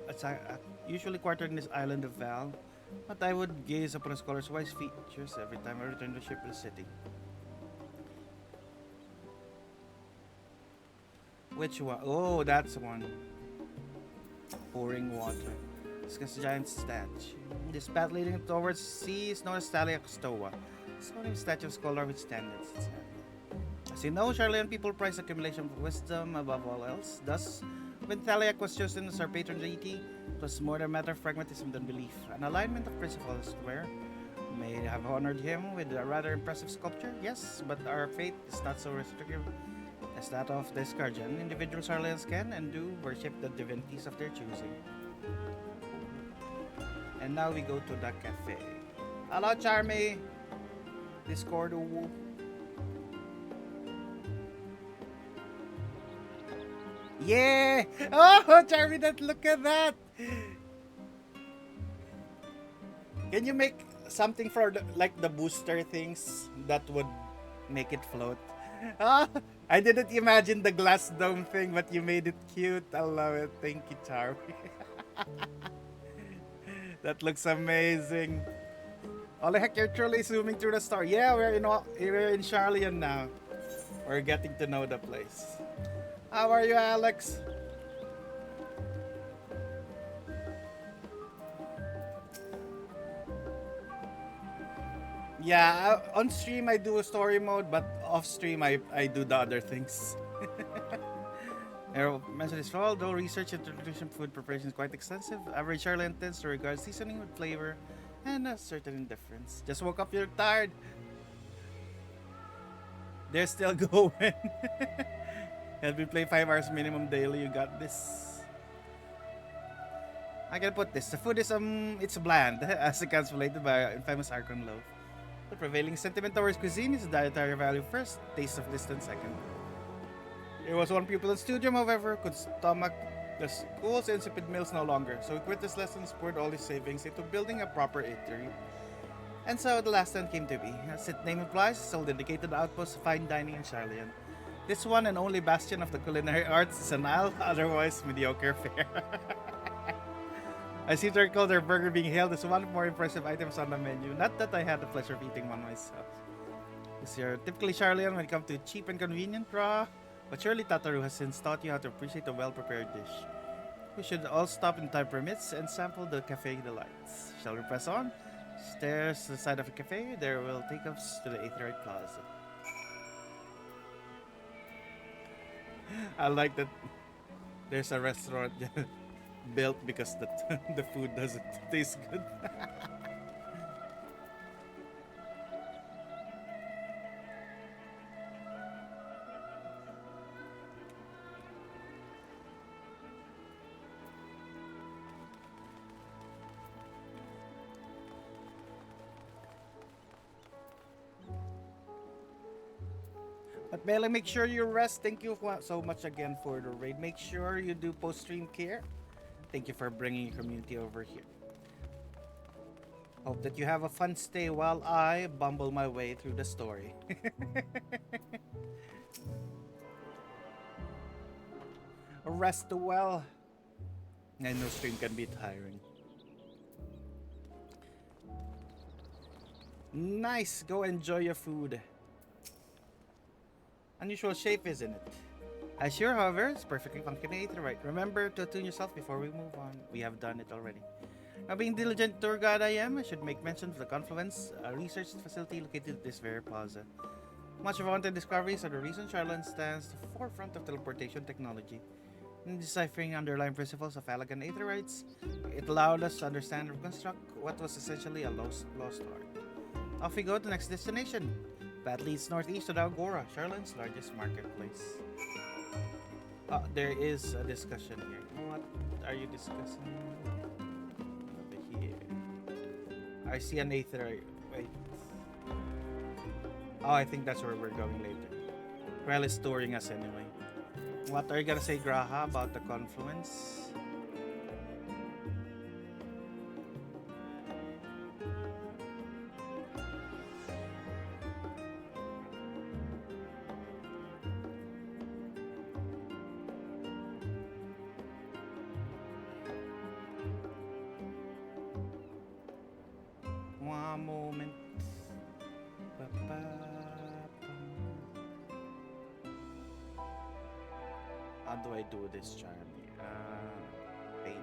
It's usually quartered in this island of Val. But I would gaze upon a scholar's wise features every time I return to ship to the city. Which one? Oh, that's one. Pouring water. Discuss the giant statue. This path leading towards sea is known as Taliak Stoa. It's known as statue of scholar with standards. As you know, Charlian people prize accumulation of wisdom above all else. Thus, when Taliak was chosen as our patron deity, it was more a matter of pragmatism than belief. An alignment of principles where may have honored him with a rather impressive sculpture, yes, but our faith is not so restrictive as that of the Scarjan. Individual Charlians can and do worship the divinities of their choosing. And now we go to the cafe. Hello, Charmy! Discord uwu. Yeah! Oh, Charmy, look at that! Can you make something for like the booster things that would make it float? Ah, I didn't imagine the glass dome thing, but you made it cute. I love it. Thank you, Charmy. That looks amazing. Holy heck, you're truly zooming through the store. Yeah, we're in Charlian now. We're getting to know the place. How are you, Alex? Yeah, on stream I do a story mode, but off stream I do the other things. I mentioned this, although research into traditional food preparation is quite extensive, average Charlian tends to regard seasoning with flavor and a certain indifference. Just woke up, you're tired. They're still going. Help me play 5 hours minimum daily. You got this. I can put this. The food is it's bland, as encapsulated by infamous Archon loaf. The prevailing sentiment towards cuisine is dietary value first, taste of distance second. There was one pupil in Studium, however, could stomach the school's insipid meals no longer, so he quit his lessons, poured all his savings into building a proper eatery. And so the last one came to be. As its name implies, sole dedicated outpost of fine dining in Charlian. This one and only bastion of the culinary arts is an otherwise mediocre fare. I seem to recall their burger being hailed as one of the more impressive items on the menu. Not that I had the pleasure of eating one myself. This year, typically Charlian when it comes to cheap and convenient, raw. But surely Tataru has since taught you how to appreciate a well-prepared dish. We should all stop in time permits and sample the cafe delights. Shall we press on? Stairs to the side of the cafe, there will take us to the Aetherite Plaza. I like that there's a restaurant built because the food doesn't taste good. But Bella, make sure you rest. Thank you so much again for the raid. Make sure you do post-stream care. Thank you for bringing your community over here. Hope that you have a fun stay while I bumble my way through the story. Rest well. I know stream can be tiring. Nice. Go enjoy your food. Unusual shape, isn't it? I sure, however, it's perfectly functionated right. Remember to attune yourself before we move on. We have done it already. Now, being diligent tour guide I am, I should make mention of the Confluence, a research facility located at this very plaza. Much of our wanted discoveries are the reason Charlotte stands at the forefront of teleportation technology. In deciphering underlying principles of elegant aetherites, it allowed us to understand and reconstruct what was essentially a lost art. Off we go to the next destination. Path leads northeast to the Agora, Charlotte's largest marketplace. There is a discussion here. What are you discussing? Over here. I see an aetherite. Wait. Oh, I think that's where we're going later. Krell is touring us anyway. What are you gonna say, Graha, about the Confluence? One moment. How do I do this, Charlie? Paint.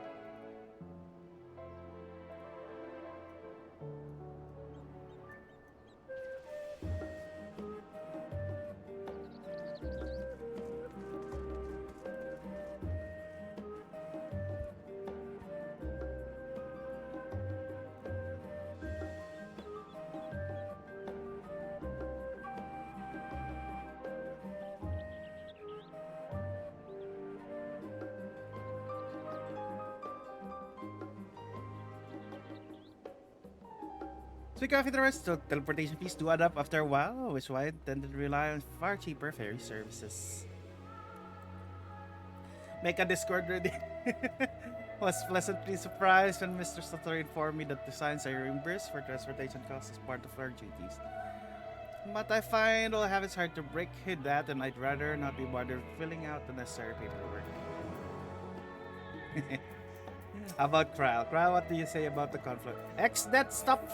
Speaking of interest, so teleportation fees do add up after a while, which is why I tended to rely on far cheaper ferry services. Make a Discord ready. Was pleasantly surprised when Mr. Sutter informed me that the signs are reimbursed for transportation costs as part of our duties. But I find all I have is hard to break that, and I'd rather not be bothered filling out the necessary paperwork. How about Kral? Kral, what do you say about the conflict? That stop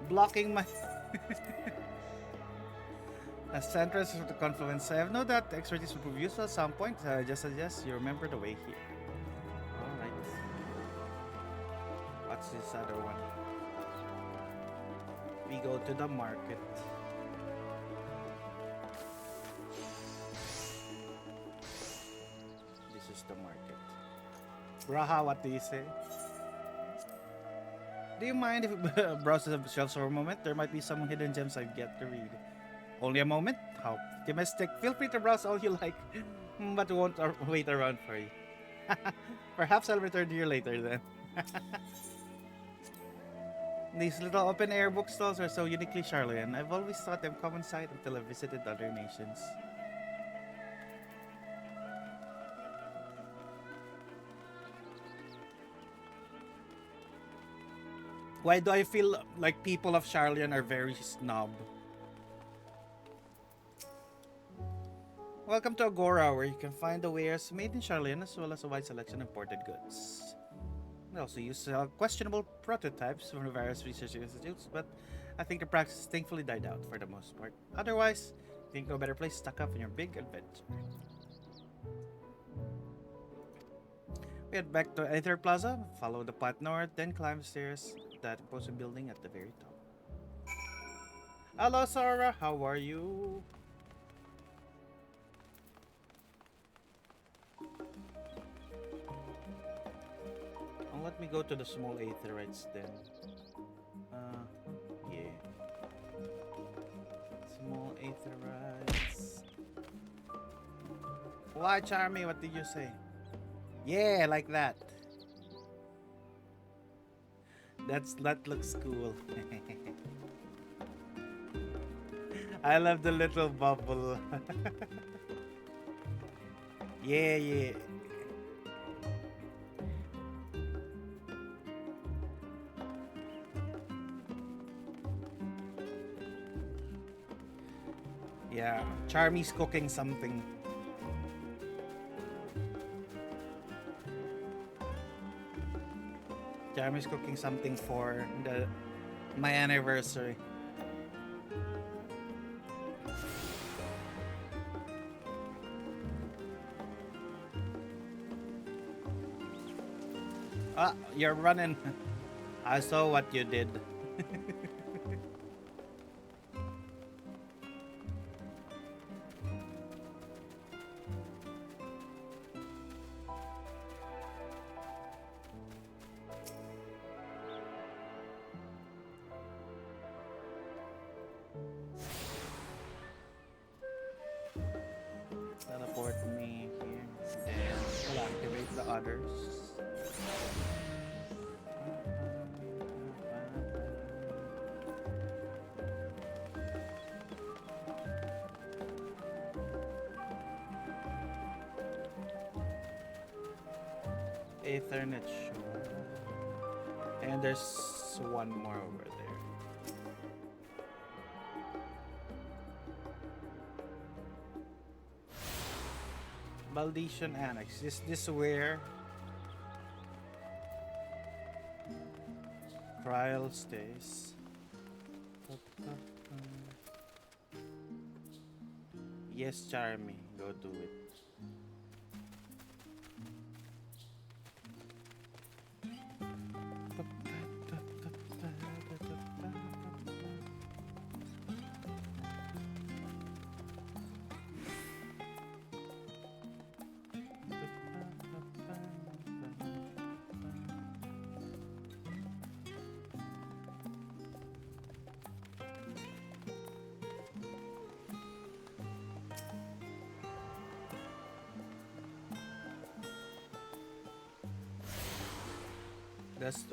blocking my as entrance of the Confluence. I have no doubt the expertise will prove useful at some point. I just suggest you remember the way here. Alright. What's this other one? We go to the market. This is the market. Raha, what do you say? Do you mind if we browse the shelves for a moment? There might be some hidden gems I've yet to read. Only a moment? How optimistic. Feel free to browse all you like, but won't wait around for you. Perhaps I'll return to you later then. These little open-air bookstores are so uniquely Charlotte. I've always thought them common sight until I visited other nations. Why do I feel like people of Charlian are very snob? Welcome to Agora, where you can find the wares made in Charlian as well as a wide selection of imported goods. We also use questionable prototypes from various research institutes, but I think the practice thankfully died out for the most part. Otherwise, think no better place to stock up on your big adventure. We head back to Aether Plaza, follow the path north, then climb the stairs to that imposing building at the very top. Hello, Sora. How are you? Let me go to the small aetherites then. Yeah. Small aetherites. Why, Charmy? What did you say? Yeah, like that. That looks cool. I love the little bubble. Yeah, yeah. Yeah, Charmy's cooking something. Charmy's cooking something for my anniversary. Ah, you're running. I saw what you did. Teleport me here. Then we'll activate the others. Ethernet shore. And there's one more over there. Baldician Annex. Is this where trial stays? Yes, Charmy. Go do it.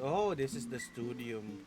Oh, this is the studium.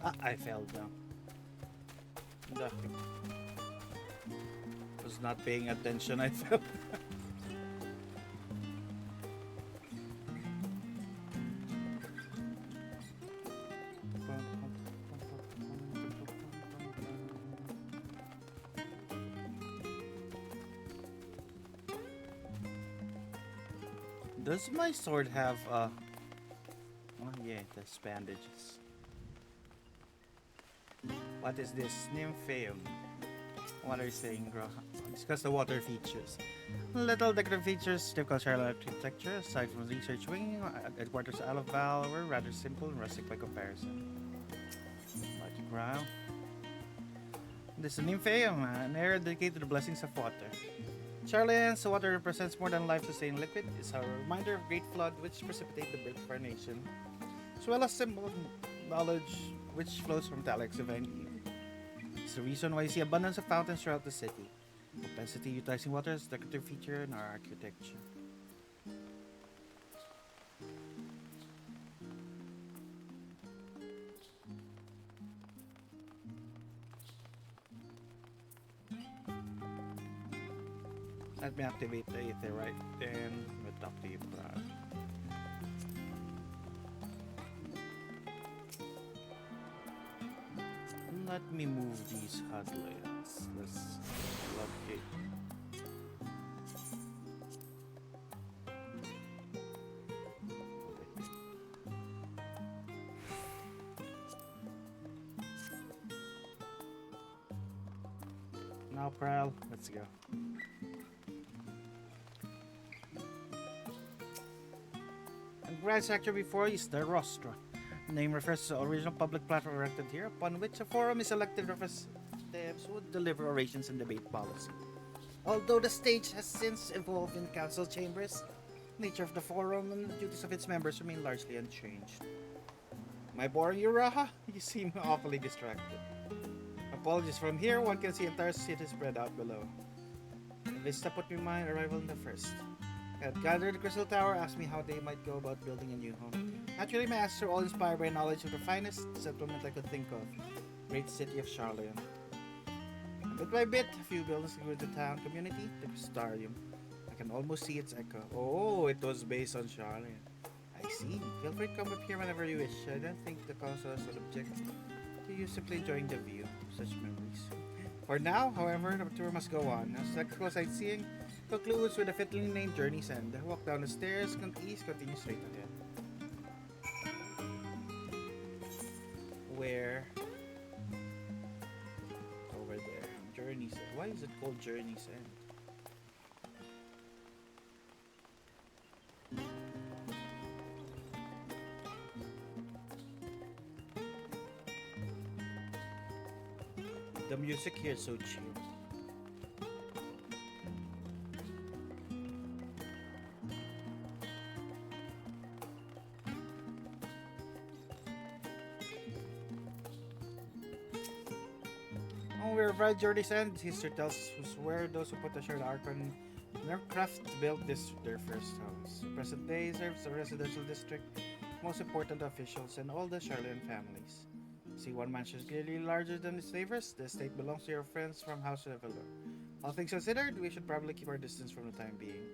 Ah, I fell down. Nothing. Was not paying attention, I fell. Does my sword have oh yeah, that's bandages. What is this? Nymphaeum. What are you saying, bro? Discuss the water features. Little decorative features, typical Charlotte architecture, aside from the research wing, headquarters Isle of Val were rather simple and rustic by comparison. Like ground. This is a Nymphaeum, an area dedicated to the blessings of water. Charlian's water represents more than life-sustaining liquid. It's a reminder of great flood which precipitated the birth of our nation, as well as symbol of knowledge which flows from the Alex Divine Eve. It's the reason why you see abundance of fountains throughout the city. Capacity utilizing water is a decorative feature in our architecture. Let me activate the ether right then. We'll talk to you, Brad. Let me move these headlands. Let's locate. Now, Pral, let's go. And grand sector before is the Rostra. The name refers to the original public platform erected here, upon which a forum is elected representatives who deliver orations and debate policy. Although the stage has since evolved in council chambers, the nature of the forum and the duties of its members remain largely unchanged. Am I boring you, Raha? You seem awfully distracted. Apologies, from here one can see entire city spread out below. Vista put me in mind arrival in the first. I had gathered the Crystal Tower, asked me how they might go about building a new home. Naturally, my answers were all inspired by knowledge of the finest settlement I could think of, great city of Charlian. Bit by bit, a few buildings grew the town community, the Crystarium. I can almost see its echo. Oh, it was based on Charlian. I see. Feel free to come up here whenever you wish. I don't think the council would object to you simply enjoying the view of such memories. For now, however, the tour must go on. As technical sightseeing concludes with a fittingly named Journey's End. Walk down the stairs, east, continue straight ahead. Where? Over there. Journey's End. Why is it called Journey's End? The music here is so chill. Oh, we arrived at Journey's End. History tells us where those who put the shared arc on aircraft built their first house. The present day serves a residential district, most important officials and all the Charlian families. See, one mansion is clearly larger than its neighbors. The estate belongs to your friends from House Reveler. All things considered, we should probably keep our distance from the time being.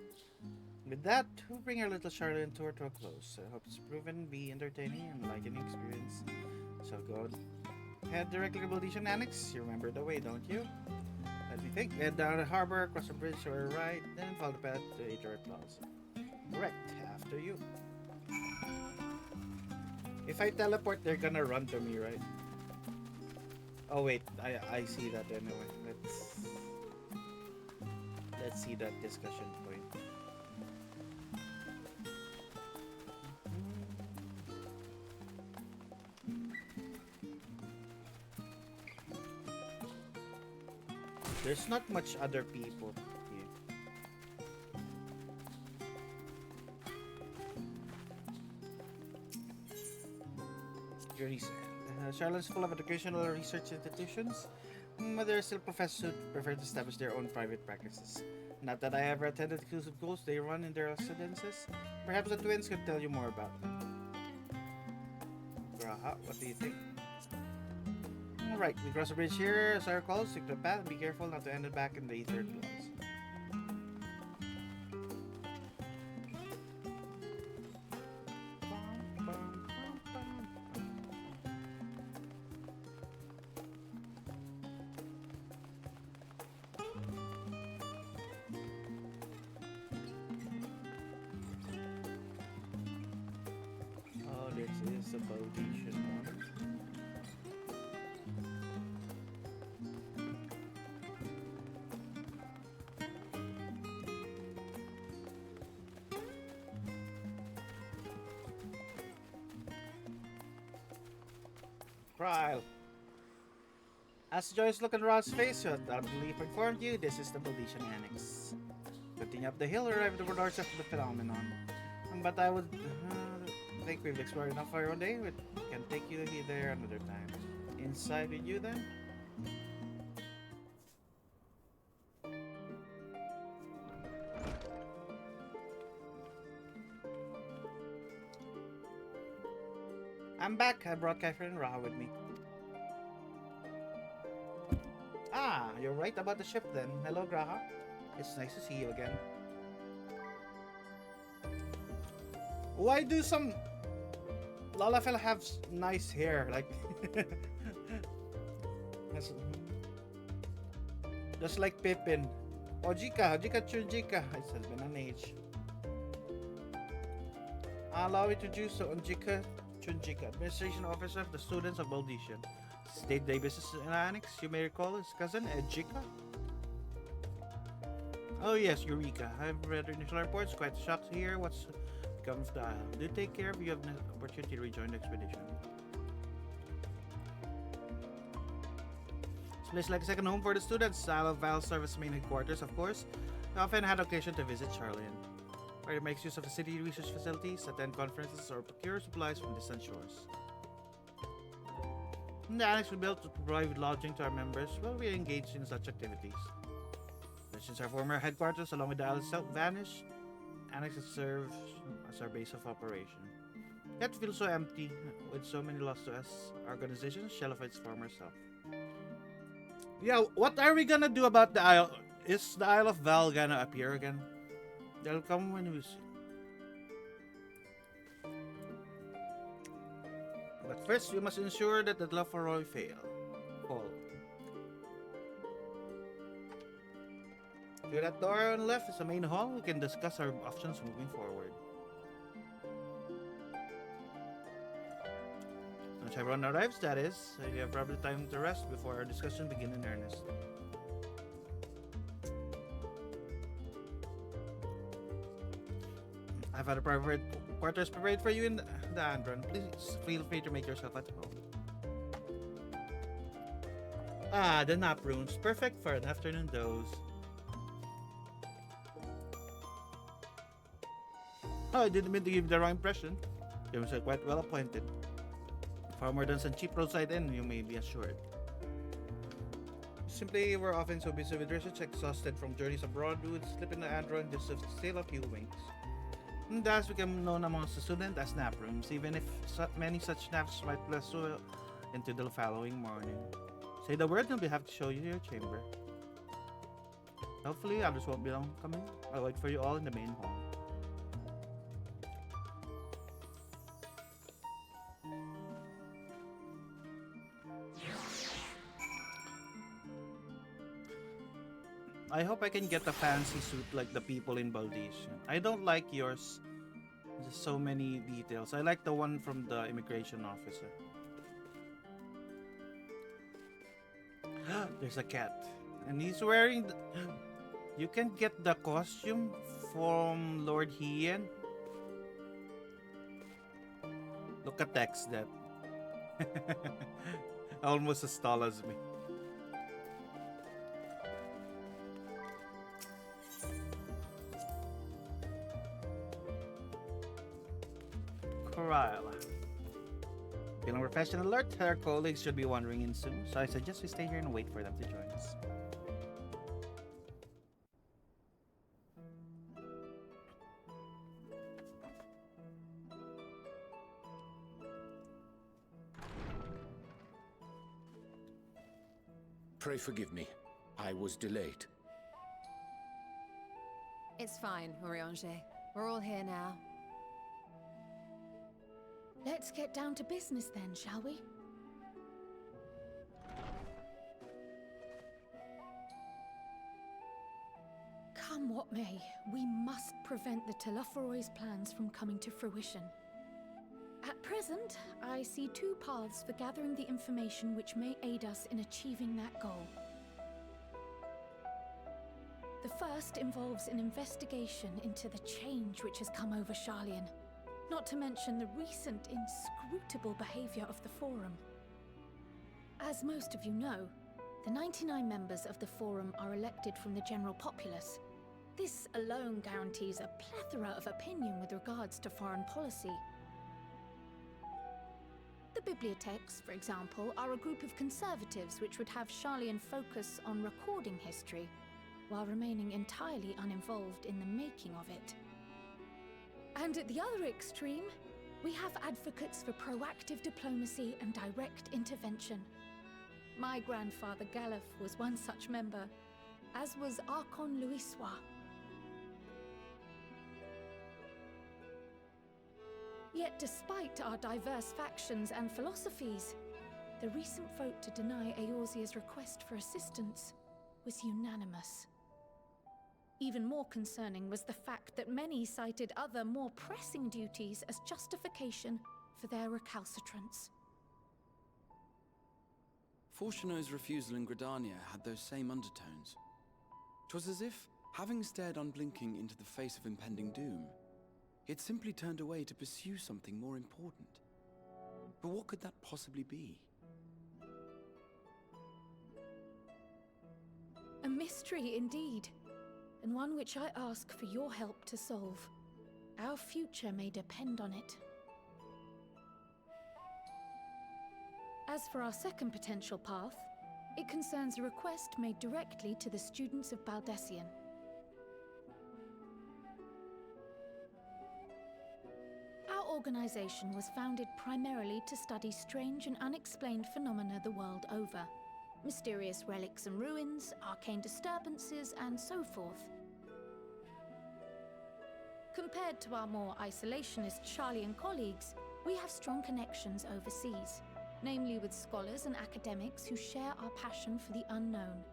With that, we'll bring our little Charlian tour to a close. I hope it's proven to be entertaining and enlightening experience. So go head directly to Baldesion Annex. You remember the way, don't you? Let me think. Head down the harbor, cross the bridge to our right, then follow the path to HR Plaza. Correct. After you. If I teleport, they're gonna run to me, right? Oh wait, I see that anyway. Let's see that discussion point. There's not much other people here. Journey's End. Charlotte's full of educational research institutions, but there are still professors who prefer to establish their own private practices. Not that I ever attended exclusive schools they run in their residences. Perhaps the twins could tell you more about them. Graha, what do you think? Alright, we cross the bridge here. As I recall, stick to the path and be careful not to end it back in the third clause. This is a Baltician one. Trial. As Joyce looked at Rod's face, she undoubtedly informed you this is the Baltician Annex. Continue up the hill, arrive at the doorstep of the phenomenon. But I would think we've explored enough for one day. We can take you there another time. Inside with you then? I'm back. I brought Catherine and Raha with me. Ah, you're right about the ship then. Hello, Graha. It's nice to see you again. Why do some Lalafell have nice hair? Like, just like Pippin. Ojika Chunjika. It has been an age. Allow me to introduce Ojika Chunjika, Administration Officer of the Students of Baltician. State-day business annex, you may recall his cousin, Ejika. Oh yes, Eureka. I've read the initial reports, quite shocked to hear what's become of the isle. Do take care if you have an opportunity to rejoin the expedition. This place like a second home for the students. The Isle of Val serves as main headquarters, of course. I often had occasion to visit Charlian, where it makes use of the city research facilities, attend conferences, or procure supplies from distant shores. The annex we built to provide lodging to our members while we engage in such activities. But since our former headquarters along with the island itself vanished, annex has served as our base of operation. Yet feels so empty, with so many lost to us. Our organization shell of its former self. Yeah, what are we gonna do about the Isle? Is the Isle of Val gonna appear again? They'll come when we see. But first, we must ensure that the Lafaroy fall. Through that door on the left is the main hall. We can discuss our options moving forward. Once everyone arrives, that is, so you have probably time to rest before our discussion begins in earnest. I've had a private quarters prepared for you in the Andron. Please feel free to make yourself at home. Ah, the nap rooms. Perfect for an afternoon doze. Oh, I didn't mean to give you the wrong impression. You are quite well appointed. Far more than some cheap roadside inn, you may be assured. Simply, we're often so busy with research, exhausted from journeys abroad, we would slip in the Andron just to steal a few winks. And that's become known amongst the students as nap rooms, even if many such naps might last into the following morning. Say the word and we'll have to show you your chamber. Hopefully others won't be long coming. I'll wait for you all in the main hall. I hope I can get a fancy suit like the people in Baltician. I don't like yours. There's so many details. I like the one from the immigration officer. There's a cat. And he's wearing the... You can get the costume from Lord Hien. Look at Tex that. Almost as tall as me. Corral. Feeling refreshed and alert, our colleagues should be wandering in soon, so I suggest we stay here and wait for them to join us. Pray forgive me. I was delayed. It's fine, Oriange. We're all here now. Let's get down to business then, shall we? Come what may, we must prevent the Telophoroid's plans from coming to fruition. At present, I see two paths for gathering the information which may aid us in achieving that goal. The first involves an investigation into the change which has come over Sharlayan, not to mention the recent inscrutable behavior of the Forum. As most of you know, the 99 members of the Forum are elected from the general populace. This alone guarantees a plethora of opinion with regards to foreign policy. The bibliotheques, for example, are a group of conservatives which would have Sharlayan focus on recording history, while remaining entirely uninvolved in the making of it. And at the other extreme, we have advocates for proactive diplomacy and direct intervention. My grandfather Galef was one such member, as was Archon Louisois. Yet despite our diverse factions and philosophies, the recent vote to deny Eorzea's request for assistance was unanimous. Even more concerning was the fact that many cited other, more pressing duties as justification for their recalcitrance. Fortuno's refusal in Gridania had those same undertones. 'Twas as if, having stared unblinking into the face of impending doom, he had simply turned away to pursue something more important. But what could that possibly be? A mystery indeed, and one which I ask for your help to solve. Our future may depend on it. As for our second potential path, it concerns a request made directly to the students of Baldessian. Our organization was founded primarily to study strange and unexplained phenomena the world over. Mysterious relics and ruins, arcane disturbances, and so forth. Compared to our more isolationist Sharlayan colleagues, we have strong connections overseas, namely with scholars and academics who share our passion for the unknown.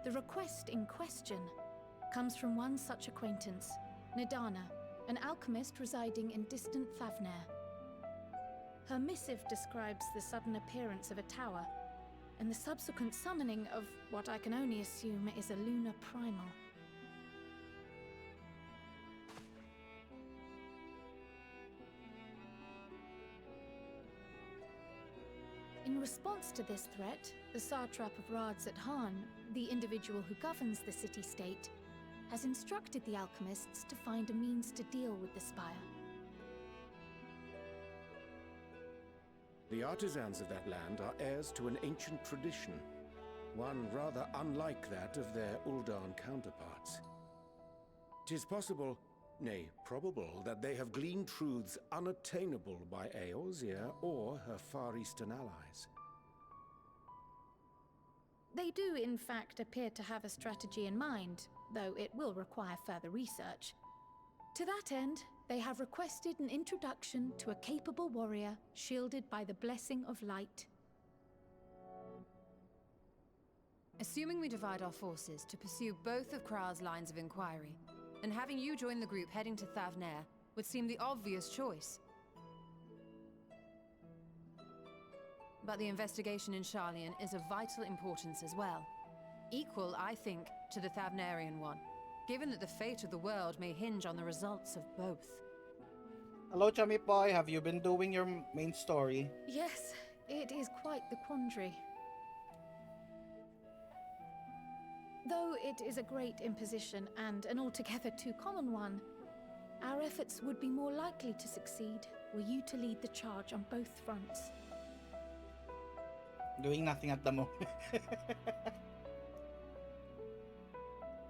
The request in question comes from one such acquaintance, Nidana, an alchemist residing in distant Thavnair. Her missive describes the sudden appearance of a tower, and the subsequent summoning of what I can only assume is a lunar primal. In response to this threat, the satrap of Radzat-Han, the individual who governs the city-state, has instructed the alchemists to find a means to deal with the spire. The artisans of that land are heirs to an ancient tradition, one rather unlike that of their Uldan counterparts. 'Tis possible, nay, probable, that they have gleaned truths unattainable by Eorzea or her Far Eastern allies. They do, in fact, appear to have a strategy in mind, though it will require further research. To that end, they have requested an introduction to a capable warrior shielded by the blessing of light. Assuming we divide our forces to pursue both of Kral's lines of inquiry, and having you join the group heading to Thavnair would seem the obvious choice. But the investigation in Sharlayan is of vital importance as well. Equal, I think, to the Thavnairian one, given that the fate of the world may hinge on the results of both. Hello, chummy boy. Have you been doing your main story? Yes, it is quite the quandary. Though it is a great imposition and an altogether too common one, our efforts would be more likely to succeed were you to lead the charge on both fronts. Doing nothing at the moment.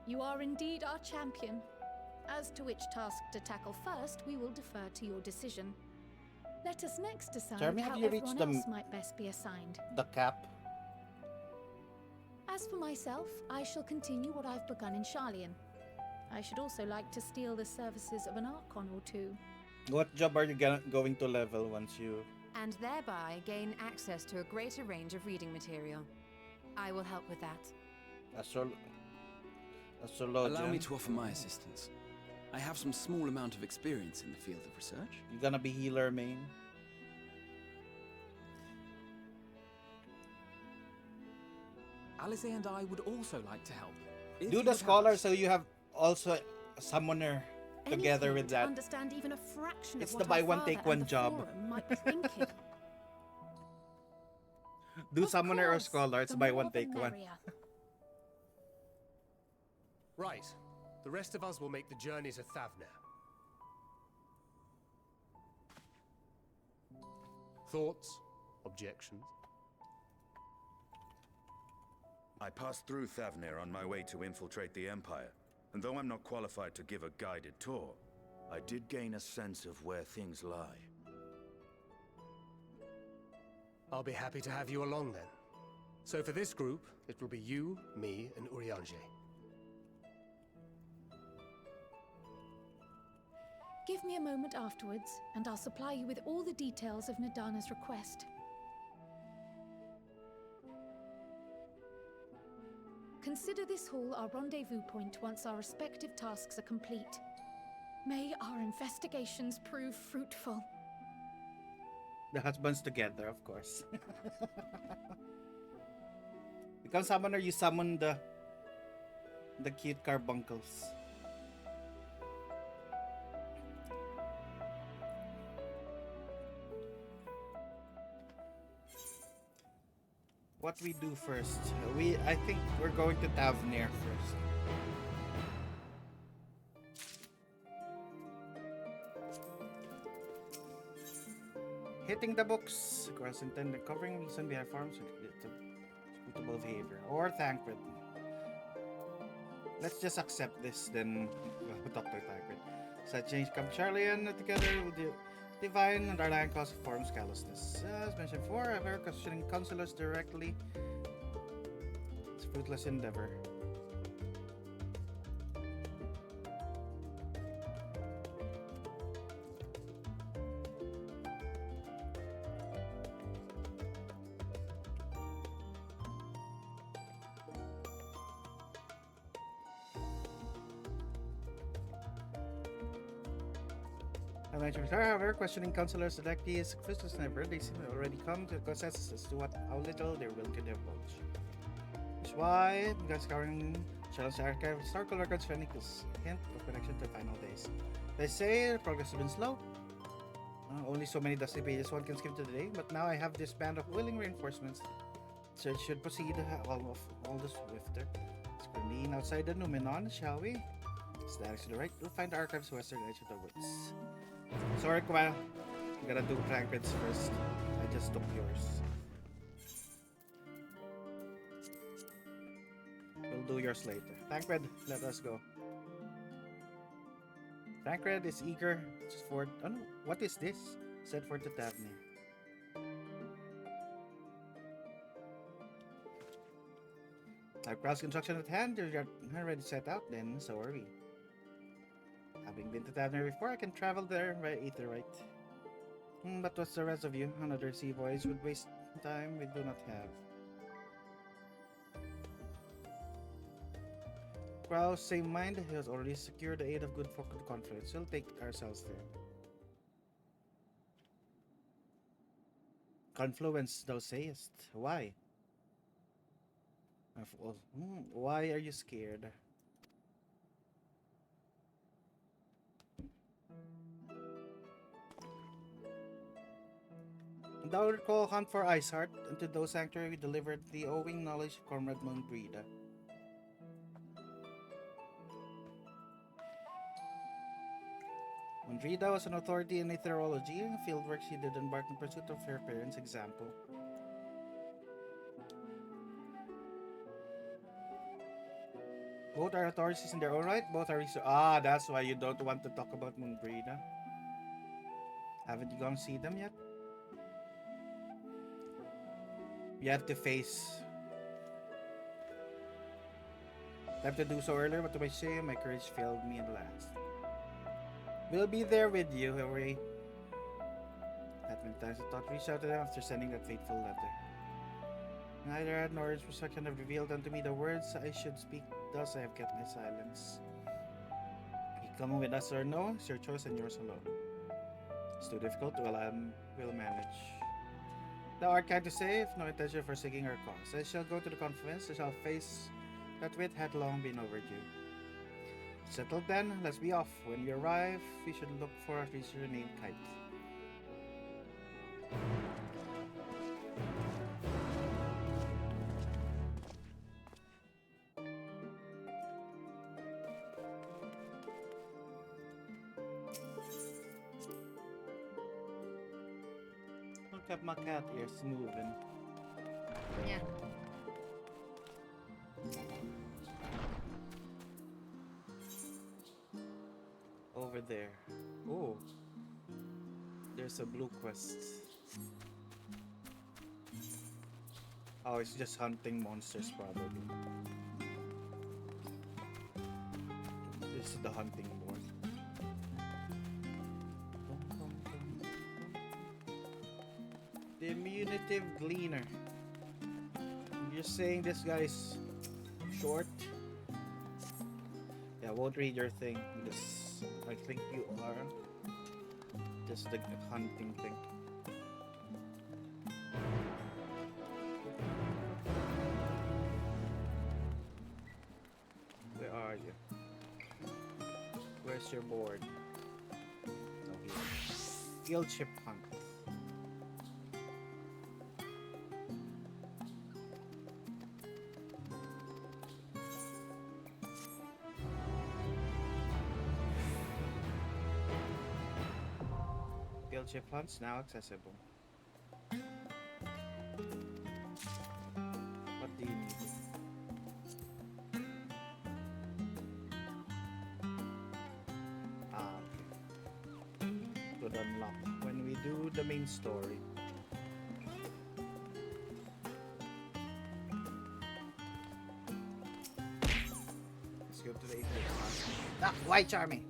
You are indeed our champion. As to which task to tackle first, we will defer to your decision. Let us next decide Jeremy, how have you reached everyone else might best be assigned. the cap? As for myself, I shall continue what I've begun in Sharlayan. I should also like to steal the services of an Archon or two. What job are you going to level once you... And thereby gain access to a greater range of reading material. I will help with that. Astrologian. Allow me to offer my assistance. I have some small amount of experience in the field of research. You gonna be healer main? Alice and I would also like to help. If Do you the would have scholar us. so you have also a summoner together Anything with to that. understand even a fraction It's of the what buy our one father take and one the job. Forum might be thinking. Do Of summoner or course, scholar, it's the buy more one the take one. merrier. Right. The rest of us will make the journey to Thavner. Thoughts? Objections? I passed through Thavnir on my way to infiltrate the Empire, and though I'm not qualified to give a guided tour, I did gain a sense of where things lie. I'll be happy to have you along then. So for this group, it will be you, me, and Urianger. Give me a moment afterwards, and I'll supply you with all the details of Nadana's request. Consider this hall our rendezvous point once our respective tasks are complete. May our investigations prove fruitful. The husbands together, of course. Become summoner, you summon the cute carbuncles. What we do first? I think we're going to Tavnir first. Hitting the books, across intended covering reason behind farms with suitable behavior or Thancred. Let's just accept this, then we'll talk to Thancred. So change come Charlian together with the divine and underlying cause of forms callousness. As mentioned before, however, questioning counselors directly is a fruitless endeavor. However, questioning counselors directly is fruitless endeavor. They seem to already come to a consensus as to how little they're willing to divulge. That's why began scouring Charles archive historical records for any hint of connection to the final days. They say the progress has been slow. Only so many dusty pages one can skip to the day, but now I have this band of willing reinforcements. Search should proceed all the swifter. Let's convene outside the Numenon, shall we? Statics to the right, we'll find the archive's western edge of the woods. Sorry, Kumail. I'm gonna do Frankred's first. I just took yours. We'll do yours later. Tancred, let us go. Tancred is eager for... Oh no, what is this? Set for to Tavni. Our cross construction at hand, you're already set out then, so are we. Having been to Tavner before, I can travel there by ether, right? But what's the rest of you? Another sea voyage would waste time we do not have. Kraus, same mind, he has already secured the aid of good folk in the conference. We'll take ourselves there. Confluence, thou sayest. Why? Why are you scared? Thou recall hunt for Iceheart, and to those sanctuary we delivered the owing knowledge of Comrade Moonbreda. Moonbreda was an authority in meteorology, and fieldwork she did embark in pursuit of her parents' example. Both are authorities in their own right, both are that's why you don't want to talk about Moonbreda. Haven't you gone to see them yet? You have to face. I have to do so earlier, but to my shame, my courage failed me at last. We'll be there with you, Hurry. That many times I thought reach out to them after sending that fateful letter. Neither had nor his perception have revealed unto me the words I should speak Thus I have kept my silence. You coming with us or no? It's your choice and yours alone. It's too difficult, well, will manage. Thou art kind to save, no intention of forsaking our cause. I shall go to the conference, I shall face that wit had long been overdue. Settled then, let's be off. When we arrive, we should look for a creature named Kite. Look at my cat ears moving. Yeah. Over there. Oh. There's a blue quest. Oh, it's just hunting monsters probably. This is the hunting board. Diminutive Gleaner. You're saying this guy's short? Yeah, I won't read your thing because I think you are just the hunting thing. Where are you? Where's your board? Oh, here. Guild ship hunt. Guild ship hunts now accessible. What do you need? Ah, okay. Could unlock when we do the main story. Let's go to the 8th. Ah, why charming?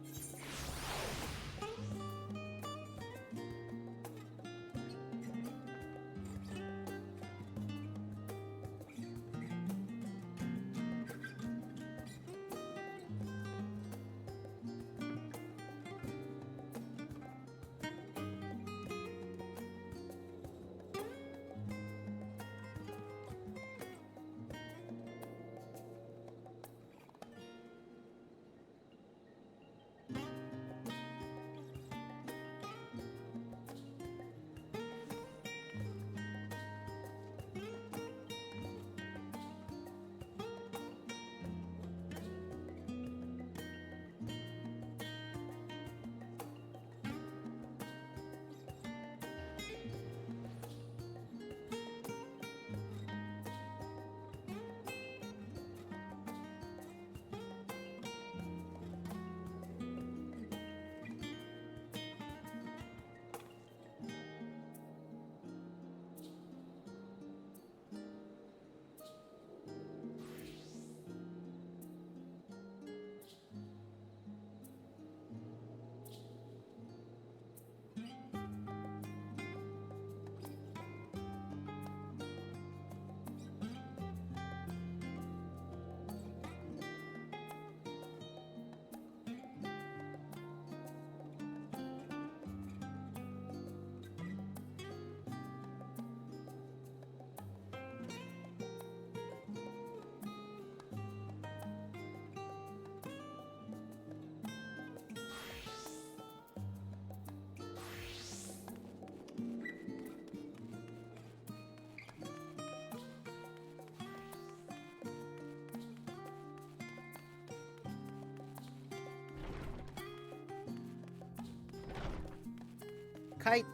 Kite.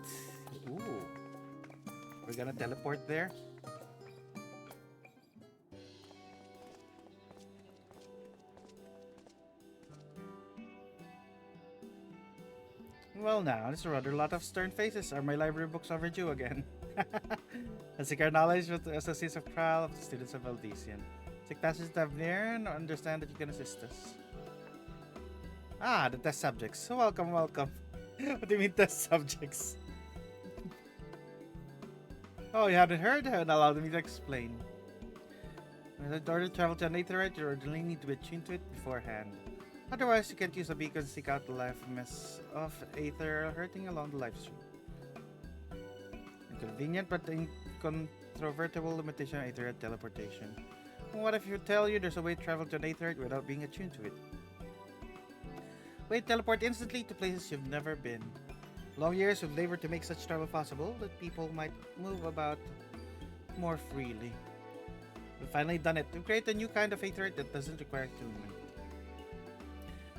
Ooh. We're gonna teleport there. Well now, there's a rather lot of stern faces. Are my library books overdue again? I seek our knowledge with the Associates of Trial of the Students of Valdesian. Seek passage to Avnir and understand that you can assist us. Ah, the test subjects. Welcome, welcome. What do you mean test subjects? Oh, you hadn't heard? Haven't allowed me to explain. In order to travel to an aetherite, you ordinarily need to be attuned to it beforehand. Otherwise, you can't use a beacon to seek out the life mess of aether hurting along the life stream. Inconvenient but incontrovertible limitation of aetherite teleportation. What if you tell you there's a way to travel to an aetherite without being attuned to it? Way to teleport instantly to places you've never been. Long years we've labored to make such travel possible that people might move about more freely. We've finally done it. We've created a new kind of aetherite that doesn't require attunement.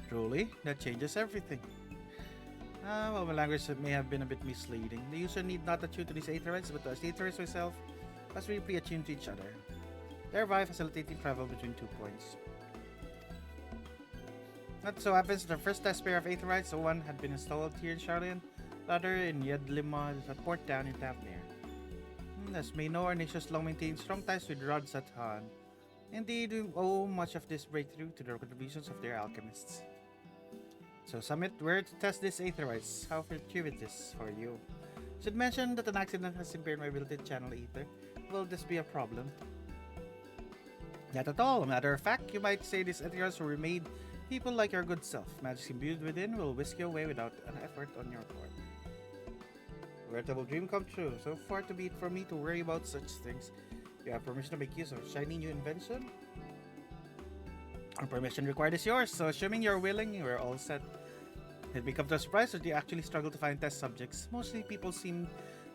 Truly, that changes everything. Well, my language may have been a bit misleading. The user need not attune to these aetherites, but as the aetherites myself, must be pre-attuned to each other, thereby facilitating travel between 2 points. That so happens the first test pair of aetherites, one had been installed here in Charlian, the other in Yedlima, a port down in Tavnir. As may know, our nations long maintained strong ties with Rodsat Han. Indeed, we owe much of this breakthrough to the contributions of their alchemists. So, Summit, where to test these aetherites? How fortuitous for you. Should mention that an accident has impaired my ability to channel ether. Will this be a problem? Not at all. Matter of fact, you might say these aetherites were made people like your good self. Magic imbued within will whisk you away without an effort on your part. A veritable dream come true. So far to be it for me to worry about such things. You have permission to make use of a shiny new invention? Our permission required is yours, so assuming you're willing, we're all set. It may come to a surprise that you actually struggle to find test subjects. Mostly people seem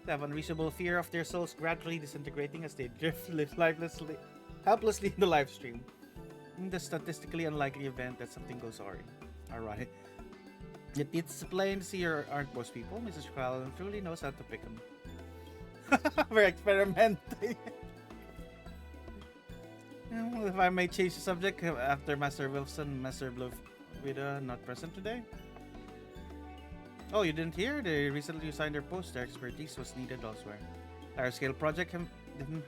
to have unreasonable fear of their souls gradually disintegrating as they drift helplessly in the live stream. In the statistically unlikely event that something goes awry. It's plain to see you aren't most people. Mrs. Crowell truly knows how to pick them. We're experimenting. Well, if I may change the subject, after Master Wilson and Master Blovida not present today? Oh, you didn't hear? They recently resigned their post. Their expertise was needed elsewhere. Large-scale project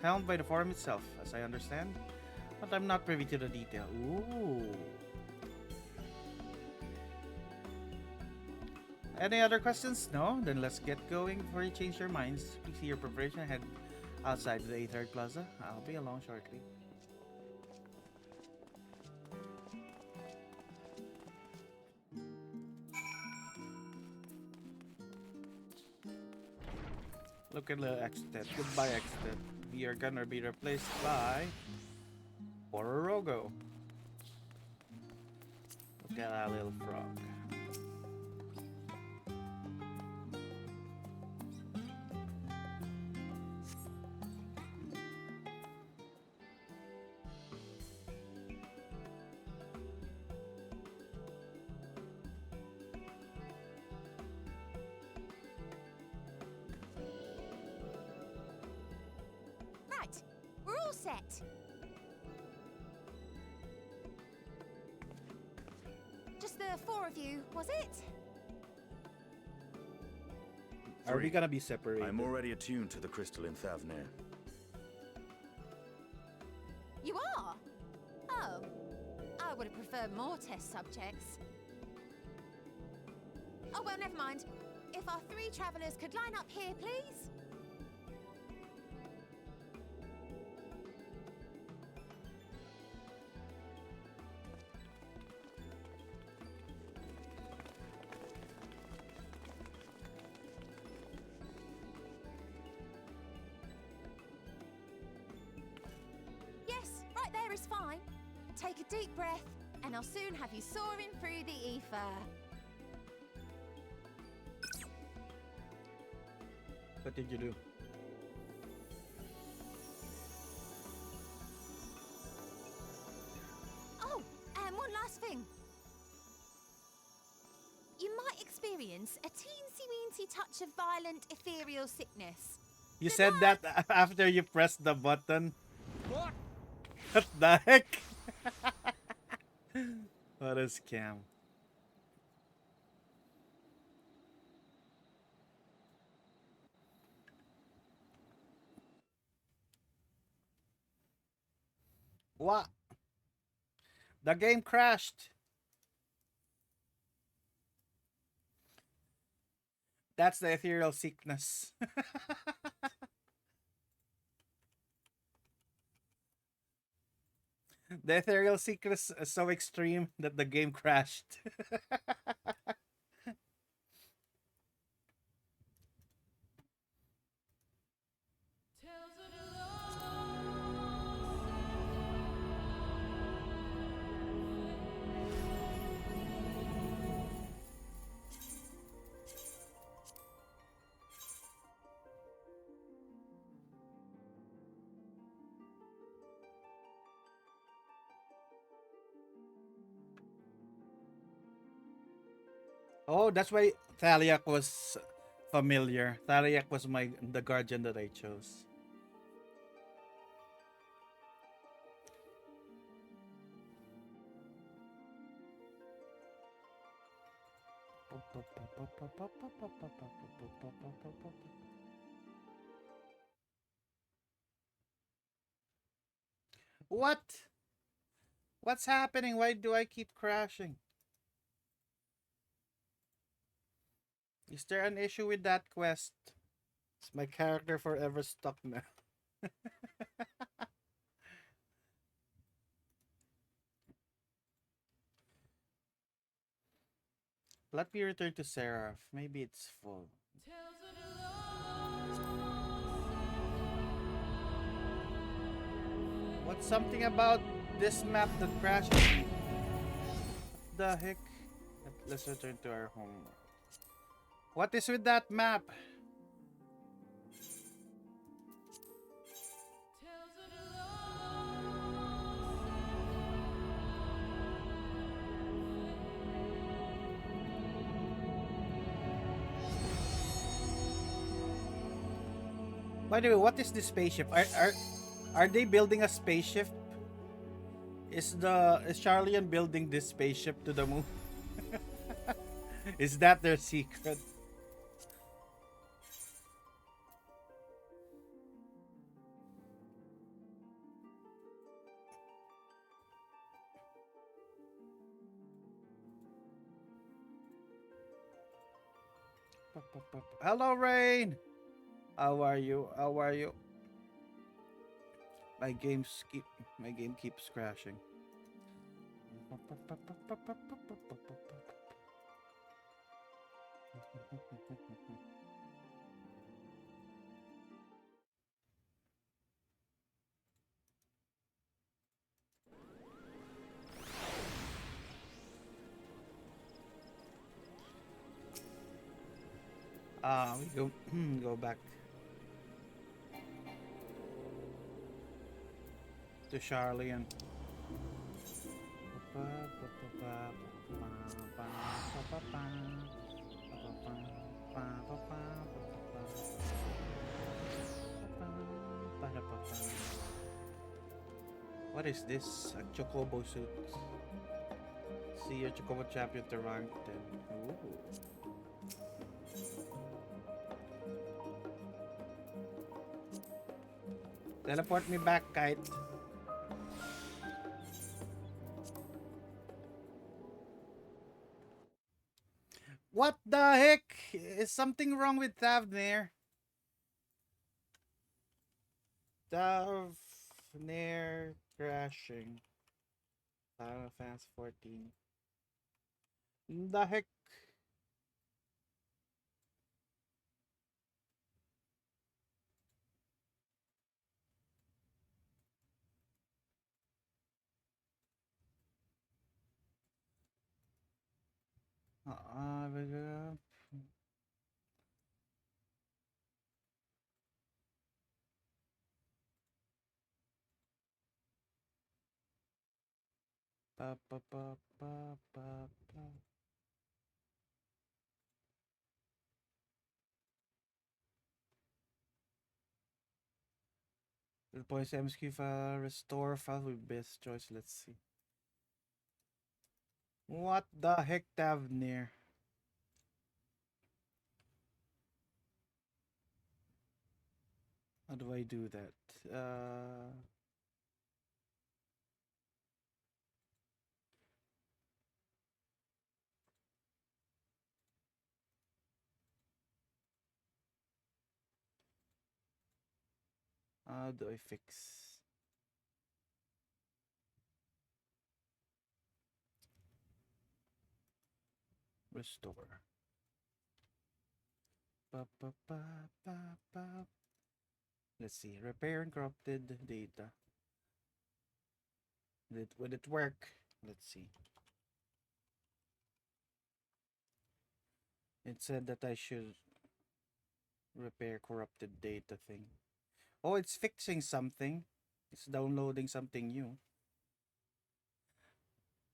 helmed by the forum itself, as I understand. But I'm not privy to the detail. Ooh. Any other questions? No? Then let's get going before you change your minds. Please see your preparation ahead outside the Aetherite Plaza. I'll be along shortly. Look at the Extet. Goodbye, Extet. We are gonna be replaced by Bororogo. Look at that little frog. Right, we're all set. Just the 4 of you, was it? Are we gonna be separated? I'm already attuned to the crystal in Thavnir. You are? Oh. I would have preferred more test subjects. Oh, well, never mind. If our 3 travelers could line up here, please? Yes, right there is fine. Take a deep breath, and I'll soon have you soaring through the ether. What did you do? Oh, and one last thing. You might experience a teensy-weensy touch of violent ethereal sickness. You said that after you pressed the button? What? What the heck? What a scam. What? The game crashed. That's the ethereal sickness. The ethereal secret is so extreme that the game crashed. Oh, that's why Thaliak was familiar. Thaliak was the guardian that I chose. What? What's happening? Why do I keep crashing? Is there an issue with that quest? Is my character forever stuck now? Let me return to Seraph. Maybe it's full. What's something about this map that crashes me? What the heck? Let's return to our home. What is with that map? By the way, what is this spaceship? Are they building a spaceship? Is Charlian building this spaceship to the moon? Is that their secret? Hello, Rain. How are you? How are you? My game keeps crashing. We go go back to Charlian. What is this? A Chocobo suit. See your Chocobo champion to rank 10. Ooh. Teleport me back, Kite. What the heck? Is something wrong with Thavnir? Thavnir crashing. Final Fantasy 14. The heck? Uh, pa, pa, pa, pa, pa, pa. Replace MSQ file, restore file with best choice. Let's see. What the heck, Tavnir? How do I do that? How do I fix? Restore. Ba, ba, ba, ba, ba. Let's see. Repair encrypted data. Would it work? Let's see. It said that I should repair corrupted data thing. Oh, it's fixing something. It's downloading something new.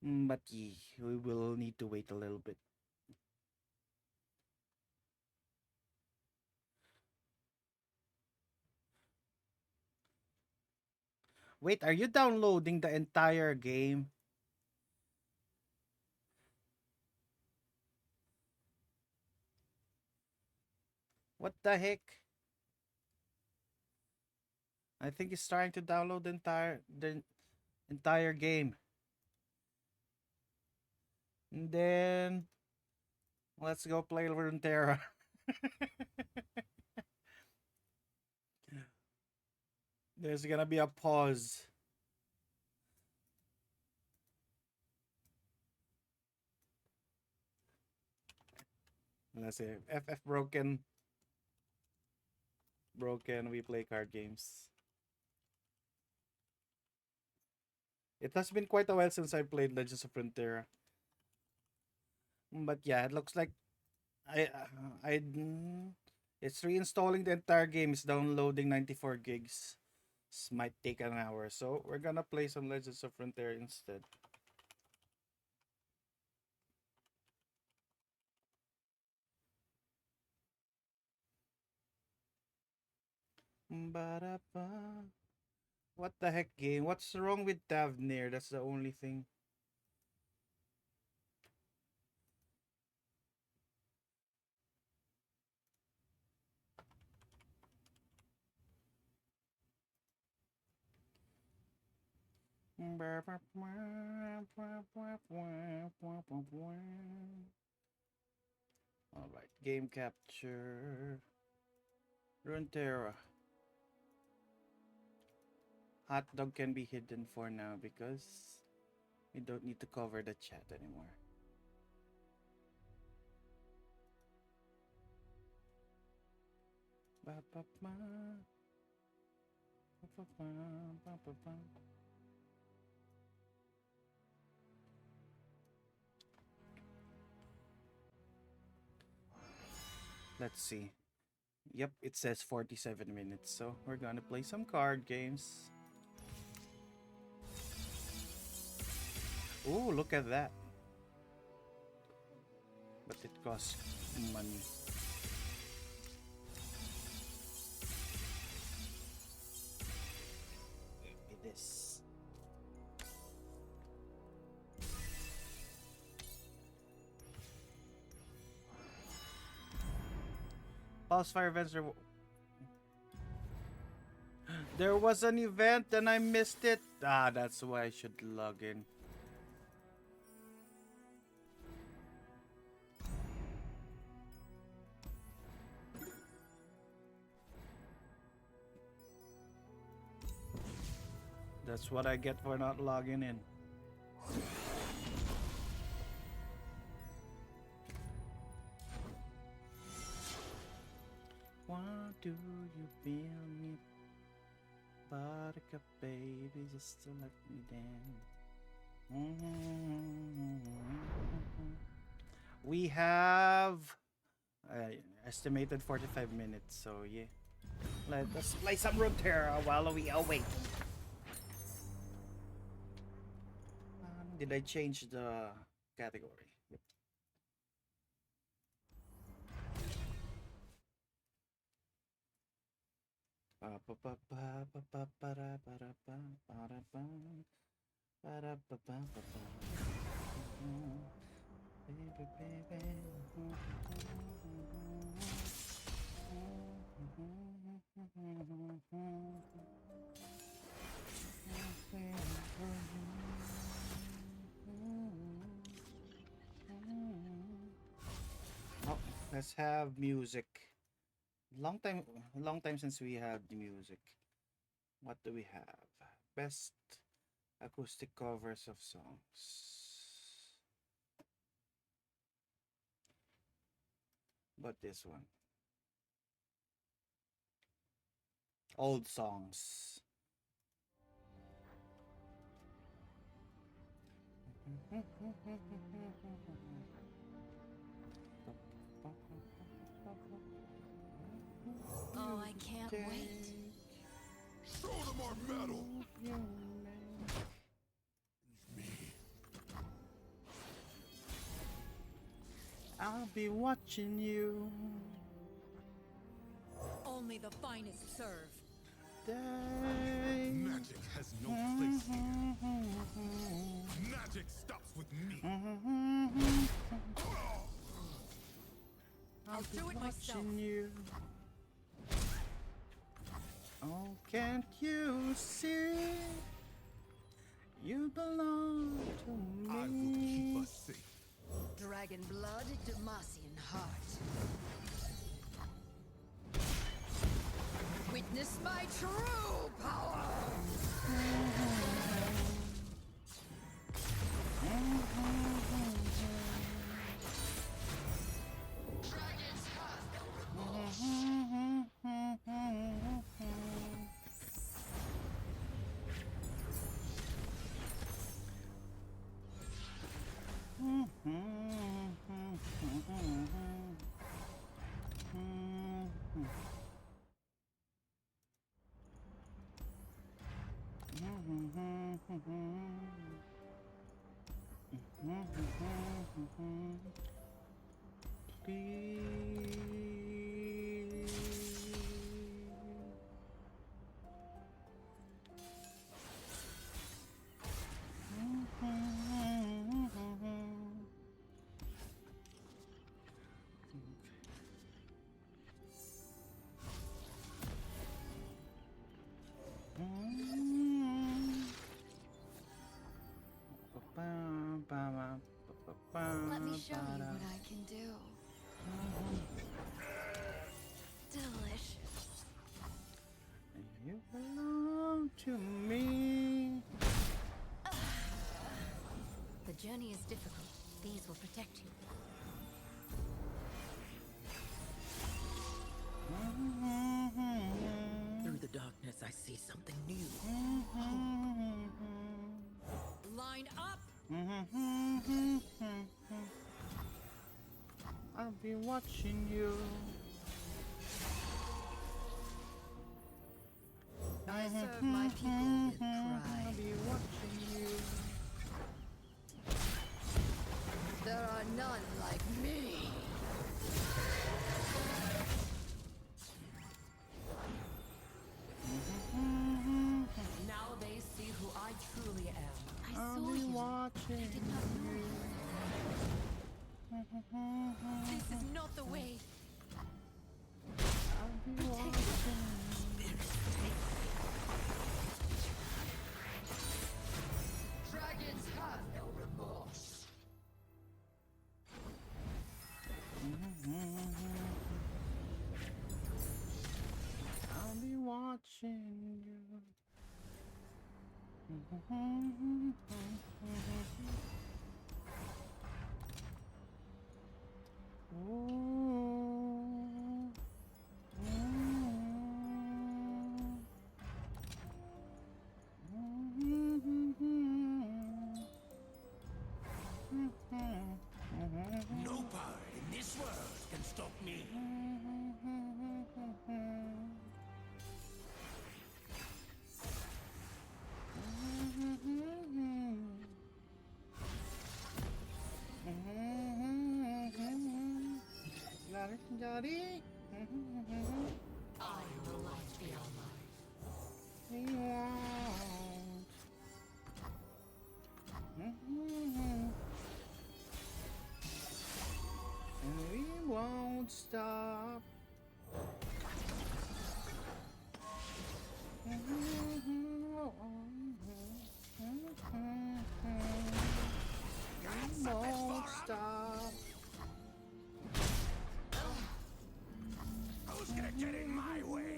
But we will need to wait a little bit. Wait, are you downloading the entire game? What the heck? I think it's trying to download the entire game. And then let's go play Runeterra. There's gonna be a pause. Let's see. FF broken. Broken. We play card games. It has been quite a while since I played Legends of Runeterra. But yeah, it looks like I it's reinstalling the entire game. It's downloading 94 gigs. This might take an hour, so we're gonna play some Legends of Runeterra instead. Ba-da-ba. What the heck, game? What's wrong with Tavnir? That's the only thing. All right, game capture. Runeterra. Hot dog can be hidden for now because we don't need to cover the chat anymore. Ba-ba-ba. Ba-ba-ba. Ba-ba-ba. Let's see. Yep, it says 47 minutes, so we're gonna play some card games. Ooh, look at that. But it costs money. It is. Pulse Fire events are... There was an event and I missed it. Ah, that's why I should log in. That's what I get for not logging in. Why do you feel me? Buttercup baby, just to let me down. We have estimated 45 minutes, so yeah. Let us play some Runeterra while we await. Did I change the category? Yep. Oh, let's have music. Long time since we had the music. What do we have? Best acoustic covers of songs. about this one? Old songs. Oh, I can't wait. Show them our metal! I'll be watching you. Only the finest serve. Magic has no place here. Magic stops with me. I'll do it myself. You. Oh, can't you see? You belong to me. I will keep us safe. Dragon blood, Demacian heart. Witness my true power! Dragon's heart, no remorse. Let me show you what I can do. Delicious. You belong to me. The journey is difficult. These will protect you. Through the darkness, I see something new. Line up! I'll be watching you. I serve my people with I'll pride. be watching you. There are none like me. Now they see who I truly am. I I'll saw be you. watching I did not know. This is not the way. I'll be watching. Dragons have no remorse. I'll be watching you. No power in this world can stop me. Daddy. I will light beyond life. We won't. And we won't stop. We won't stop. Who's gonna get in my way?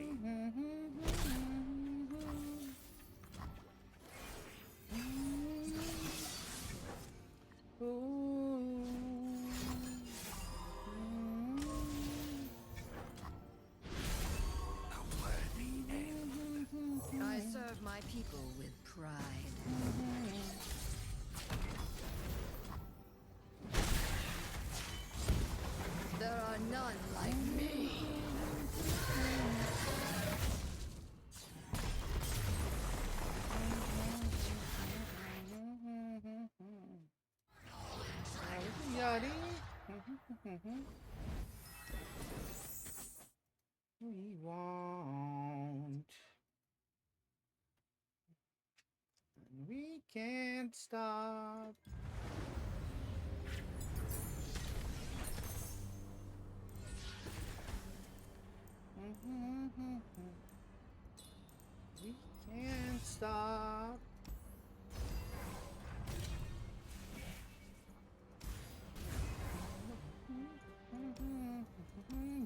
None like me. Yachty. We want. We can't stop. We can't stop.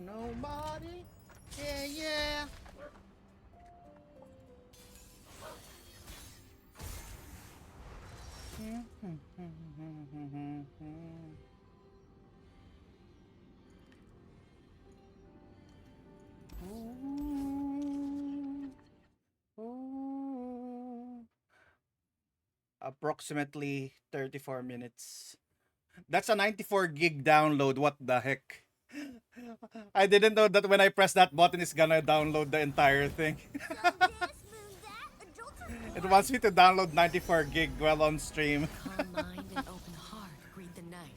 Nobody. Yeah, yeah. Approximately 34 minutes. That's a 94 gig download. What the heck? I didn't know that when I press that button, it's gonna download the entire thing. It wants me to download 94 gig while on stream. Calm mind and open heart greet the night.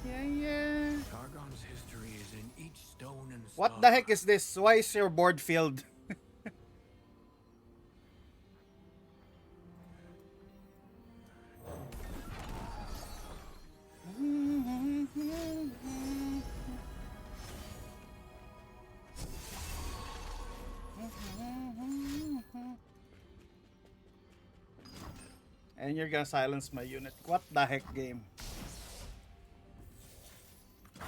Yeah, yeah. Targon's history is in each stone and star. What the heck is this? Why is your board filled? And you're gonna silence my unit. What the heck, game?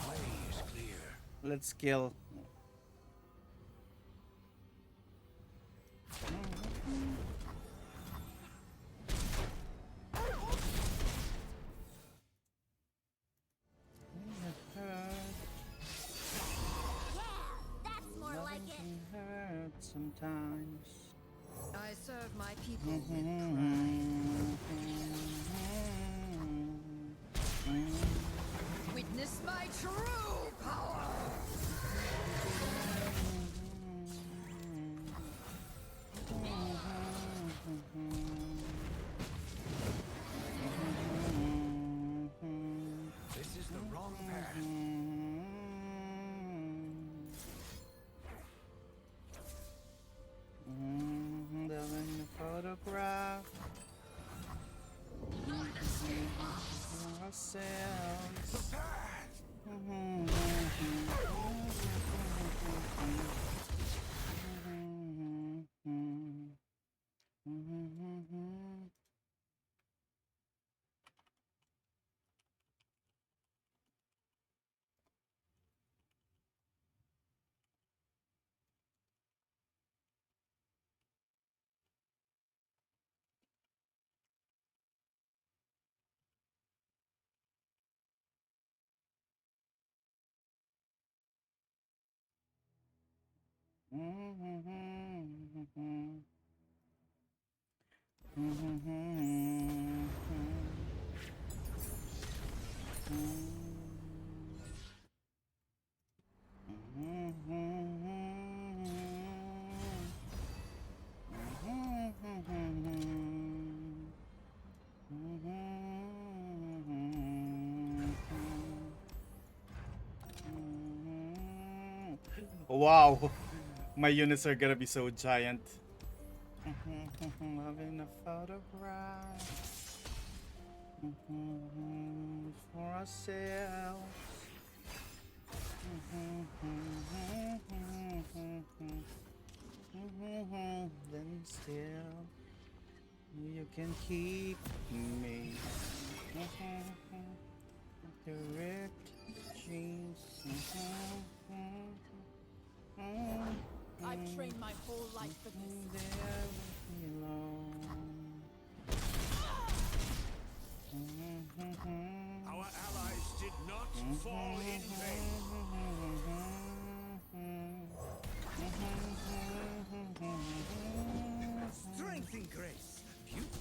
Way is clear. Let's kill. That's more like it. Hurt sometimes. I serve my people with pride. Witness my true power. This is the wrong path. The photograph. Ourselves. Wow, my units are gonna be so giant. Loving a photograph for ourselves. Then still, you can keep me. The ripped jeans. I've trained my whole life for this. Our allies did not fall in vain. Strength and grace, beauty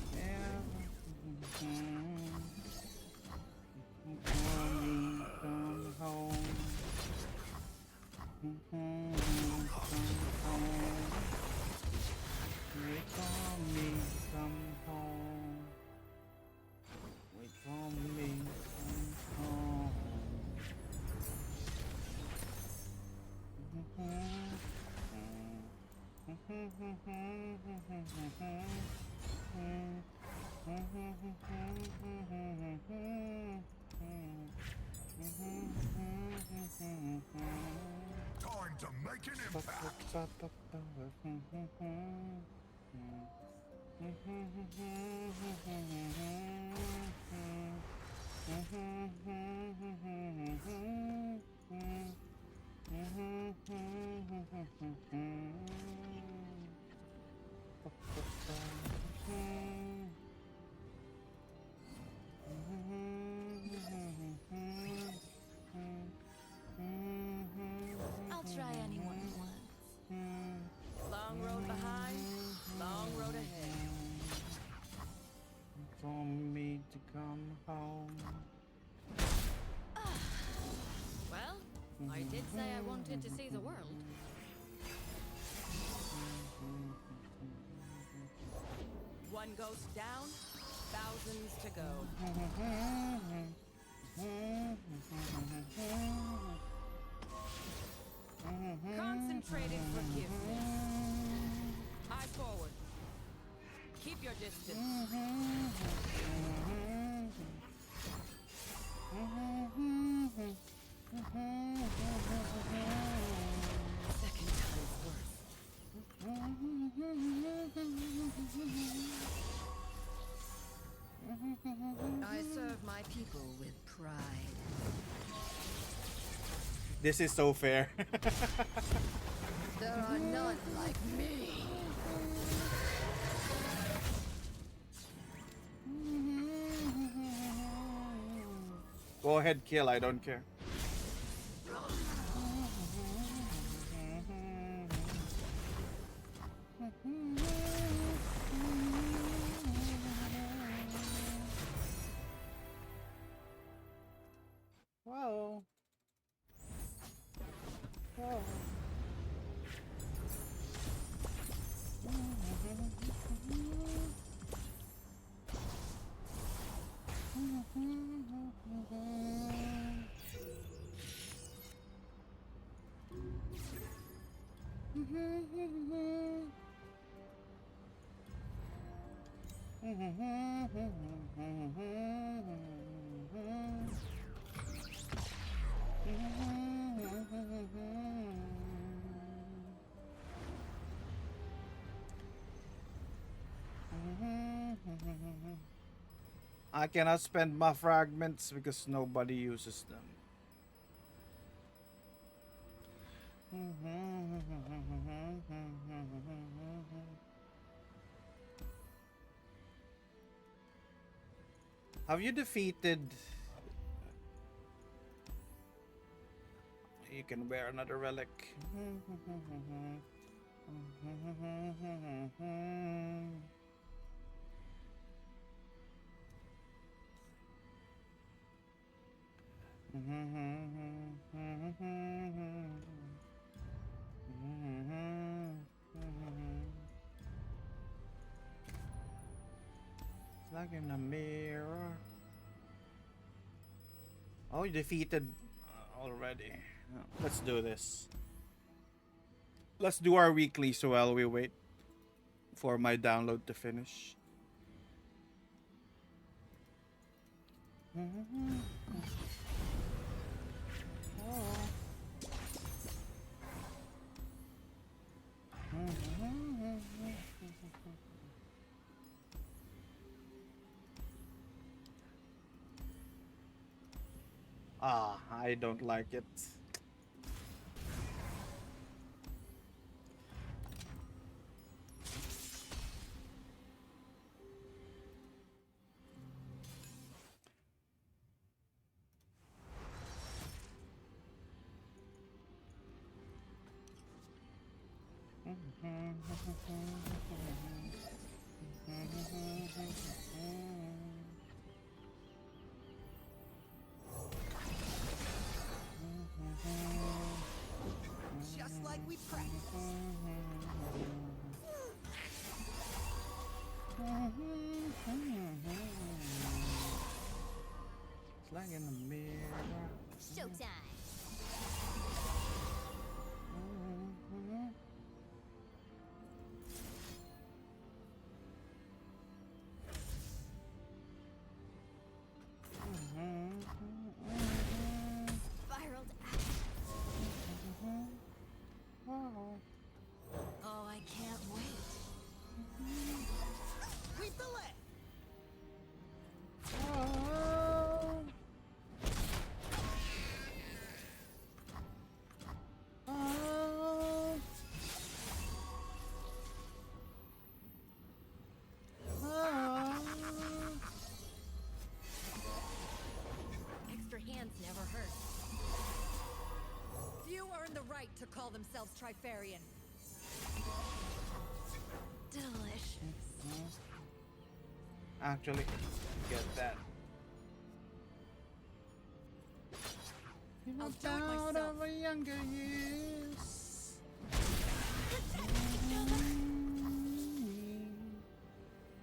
Time to make an impact. I'll try anyone once. Long road behind, long road ahead. For me to come home. Well, I did say I wanted to see the world. One ghost down, thousands to go. Concentrated forgiveness. Eye forward. Keep your distance. Second time's worth. I serve my people with pride. This is so fair. There are none like me. Go ahead, kill. I don't care. Whoa. Whoa. I cannot spend my fragments because nobody uses them. Have you defeated? You can wear another relic. It's like in a mirror. Oh, you defeated already. Let's do this. Let's do our weeklies while we wait for my download to finish. Ah, I don't like it. Just like we practiced. It's like in a mirror. Showtime. call themselves Trifarian. Delicious. Actually, get that. I'll do it myself. Of younger years.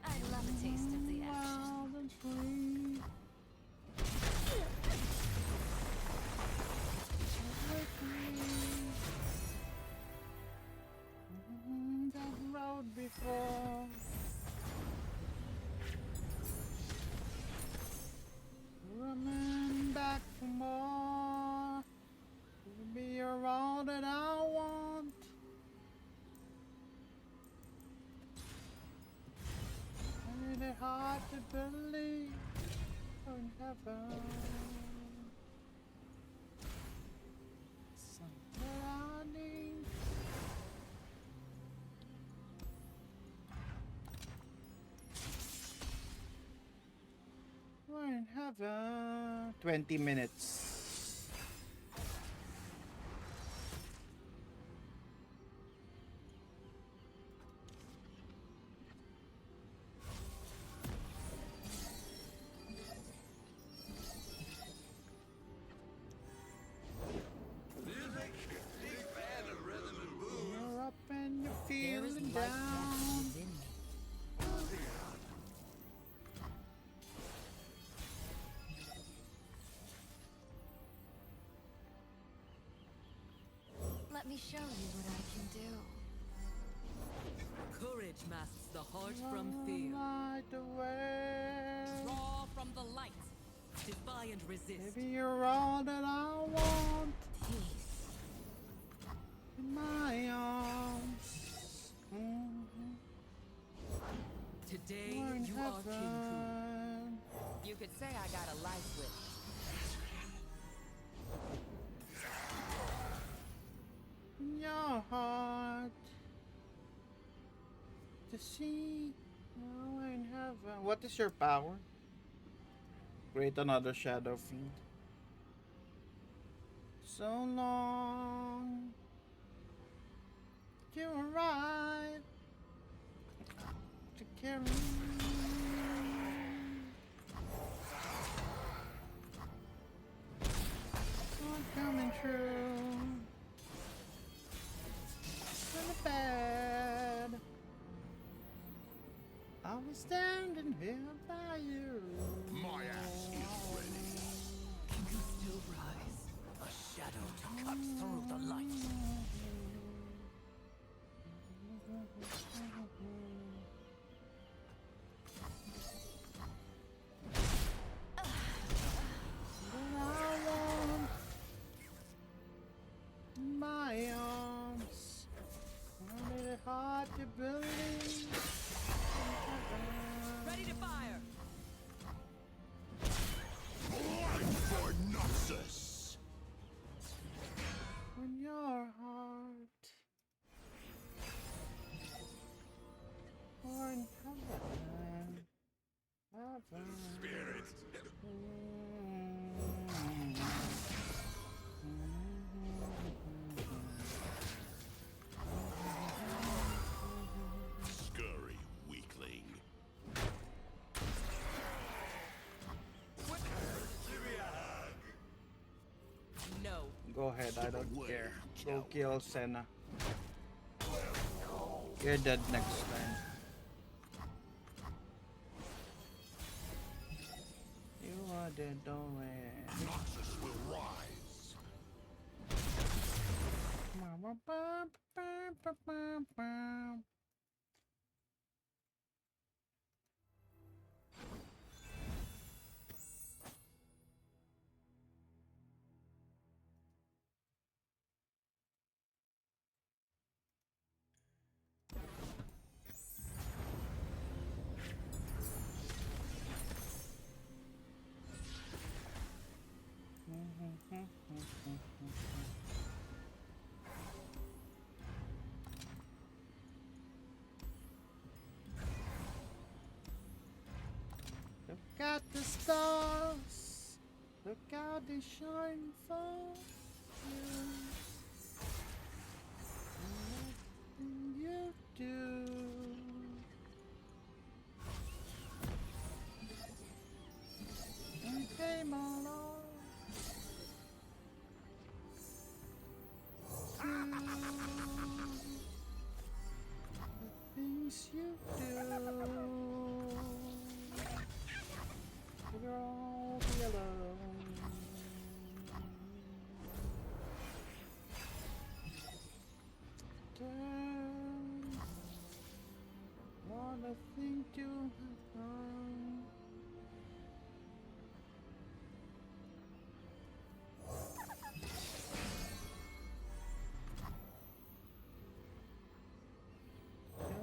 I love a taste of the action. That road before. Running back for more. Maybe you're all that I want. I find it hard to believe in heaven. Something I need. We're in heaven. 20 minutes. You're up and you're feeling down. Let me show you what I can do. Courage masks the heart from fear. Light away. Draw from the light. Defy and resist. Maybe you're all that I want. In my arms. Today We're in you are King heaven. You could say I got a life switch. In your heart. To see. Oh, in heaven. What is your power? Create another shadow fiend. So long. You arrive to carry me. Not coming true. In the bed. I was standing here by you. My axe is ready. Can you still rise? A shadow to cut through the light. My arms. Find it hard to believe. Ready to fire. Blind for Noxus. When your heart or in heaven. Spirits. Scurry, weakling. No. Go ahead, I don't care. Go kill Senna. You're dead next time. You are dead, don't worry. Noxus will rise. Look at the stars. Look how they shine for you. You'll all be alone. Wanna think you have done.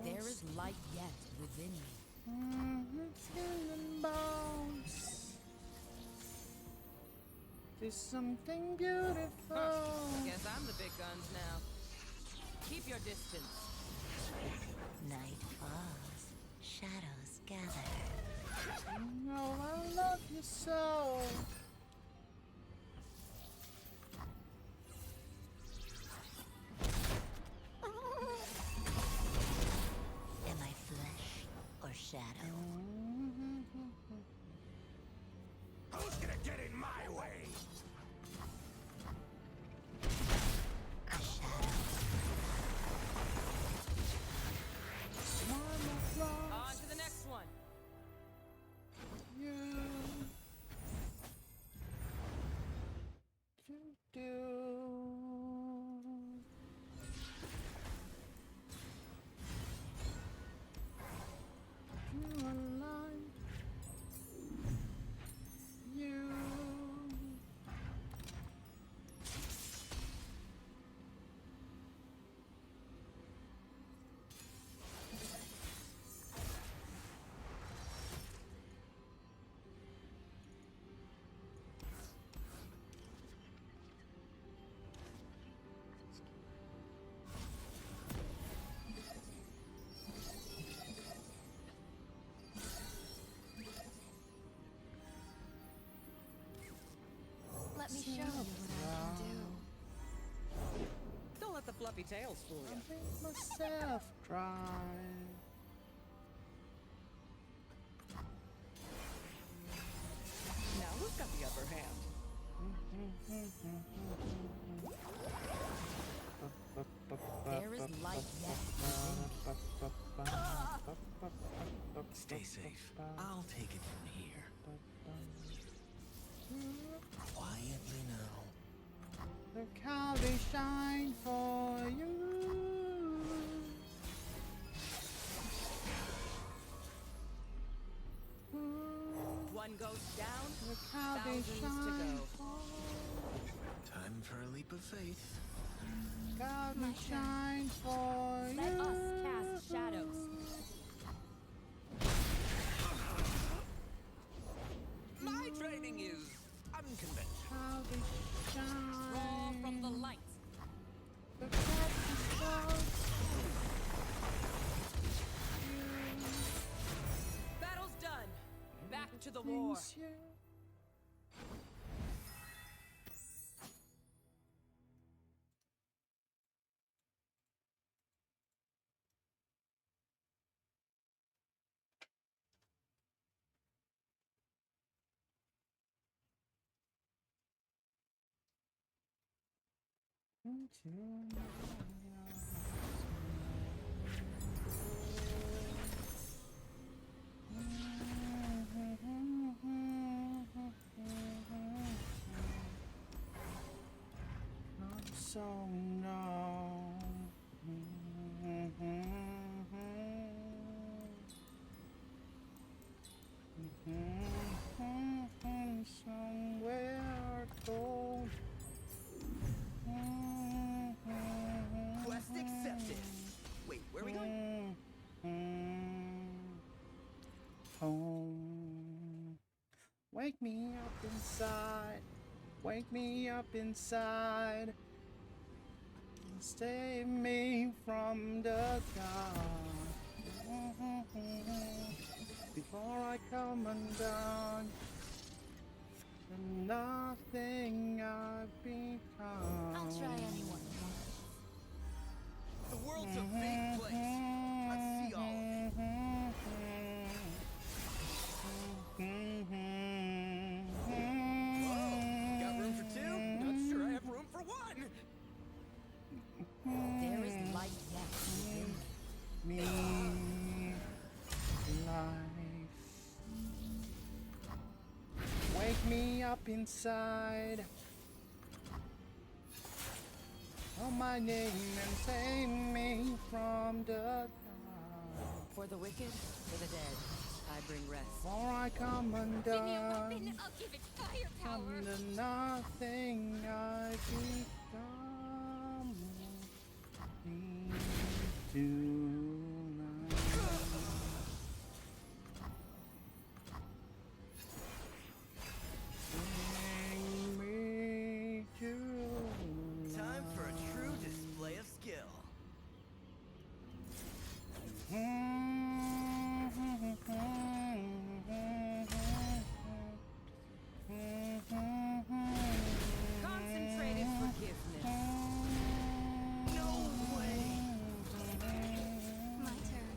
There is light yet within me. Skin and bones. There's something beautiful. Guess I'm the big guns now. Keep your distance. Night falls, shadows gather. You know I love you so. Am I flesh or shadow? Who's gonna get in my way? A shadow. On to the next one. You do. You alive. You. Let me show you what I can do. Don't let the fluffy tails fool you. I make myself dry. Now who's got the upper hand? There is light yet within me. Stay safe. I'll take it from here. Quietly now. Look how they shine for you. One goes down, Look how they thousands to shine go. for Time for a leap of faith. God, we shine for you. Let us cast shadows. My training is unconventional. How they shine. Draw from the light. Look at the stars. Battle's done. Back to the war. Things you- So no. Somewhere cold. Quest accepted. Wait, where are we going? Home. Wake me up inside. Wake me up inside. Save me from the dark. Before I come undone. And nothing I've become. I'll try anyone. The world's a big place. Let's see all of it. Whoa, got room for two? Not sure I have room for one. There is light yet within me. Me. up inside. Call my name and save me from the dark. For the wicked, for the dead, I bring rest. For I come undone I'll give it firepower. from the nothing I become. Me tonight. Bring me tonight. Time for a true display of skill. Concentrated forgiveness. No way! My turn.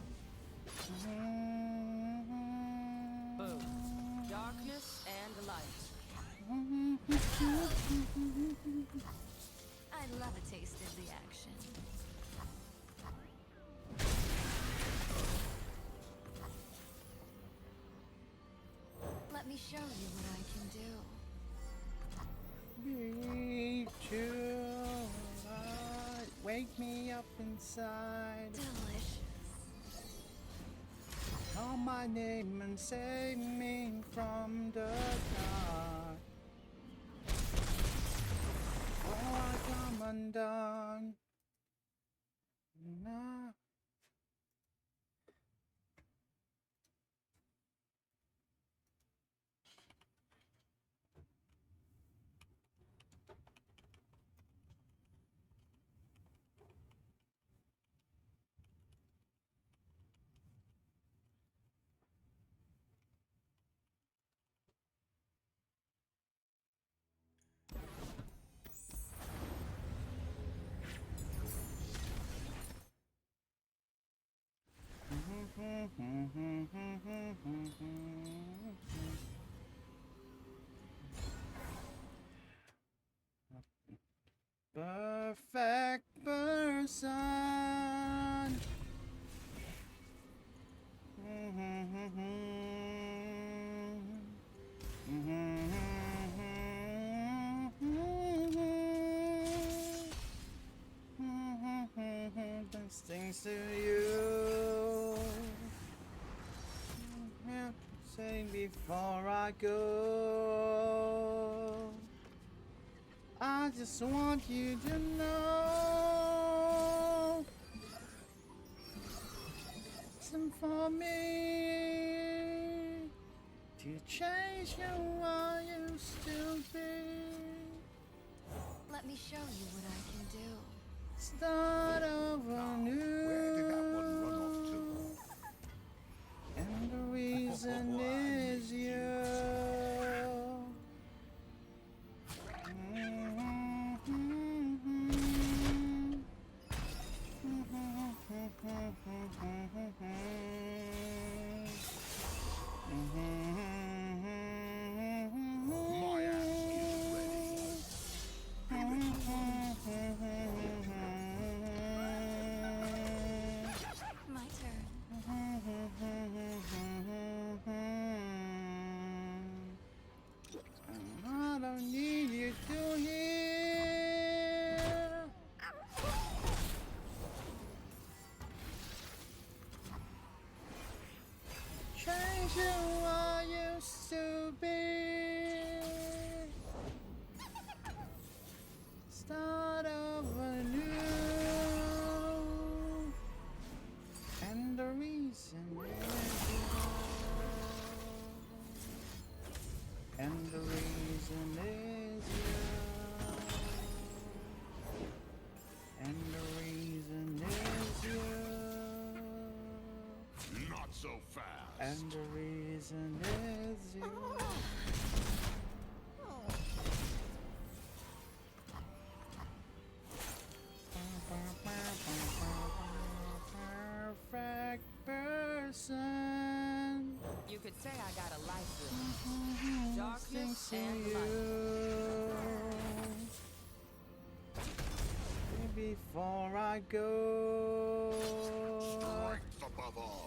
Boom. Darkness and light. I love a taste of the action. Let me show you what I can do. Be tonight. Wake me up inside. Delicious. Call my name and save me from the dark. Oh, I come undone. No. Perfect person. Best things to you. Say before I go. I just want you to know. Listen for me to change who I used to be. Let me show you what I can do. Start over new. Where did that one run off to? And the reason is you. My axe is ready. My turn. I don't need you to hear. Change who I used to be. Start over new. And the reason is you. And the reason is you. And the reason is you. Not so fast. And the reason is you. Perfect person. You could say I got a life with darkness and light. Before I go. Strength above all.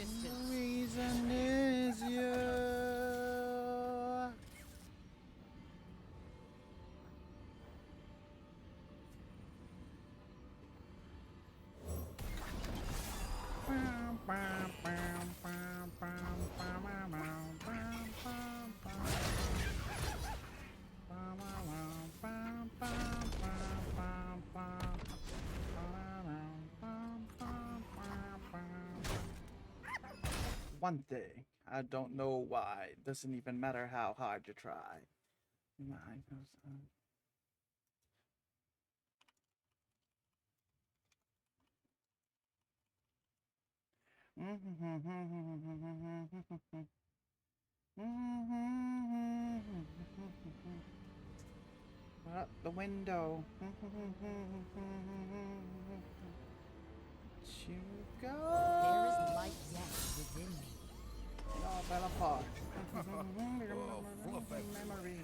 distance. The reason is you. One thing, I don't know why. It doesn't even matter how hard you try. Out the window. You go. There is light yet within me. It all fell apart. Memory.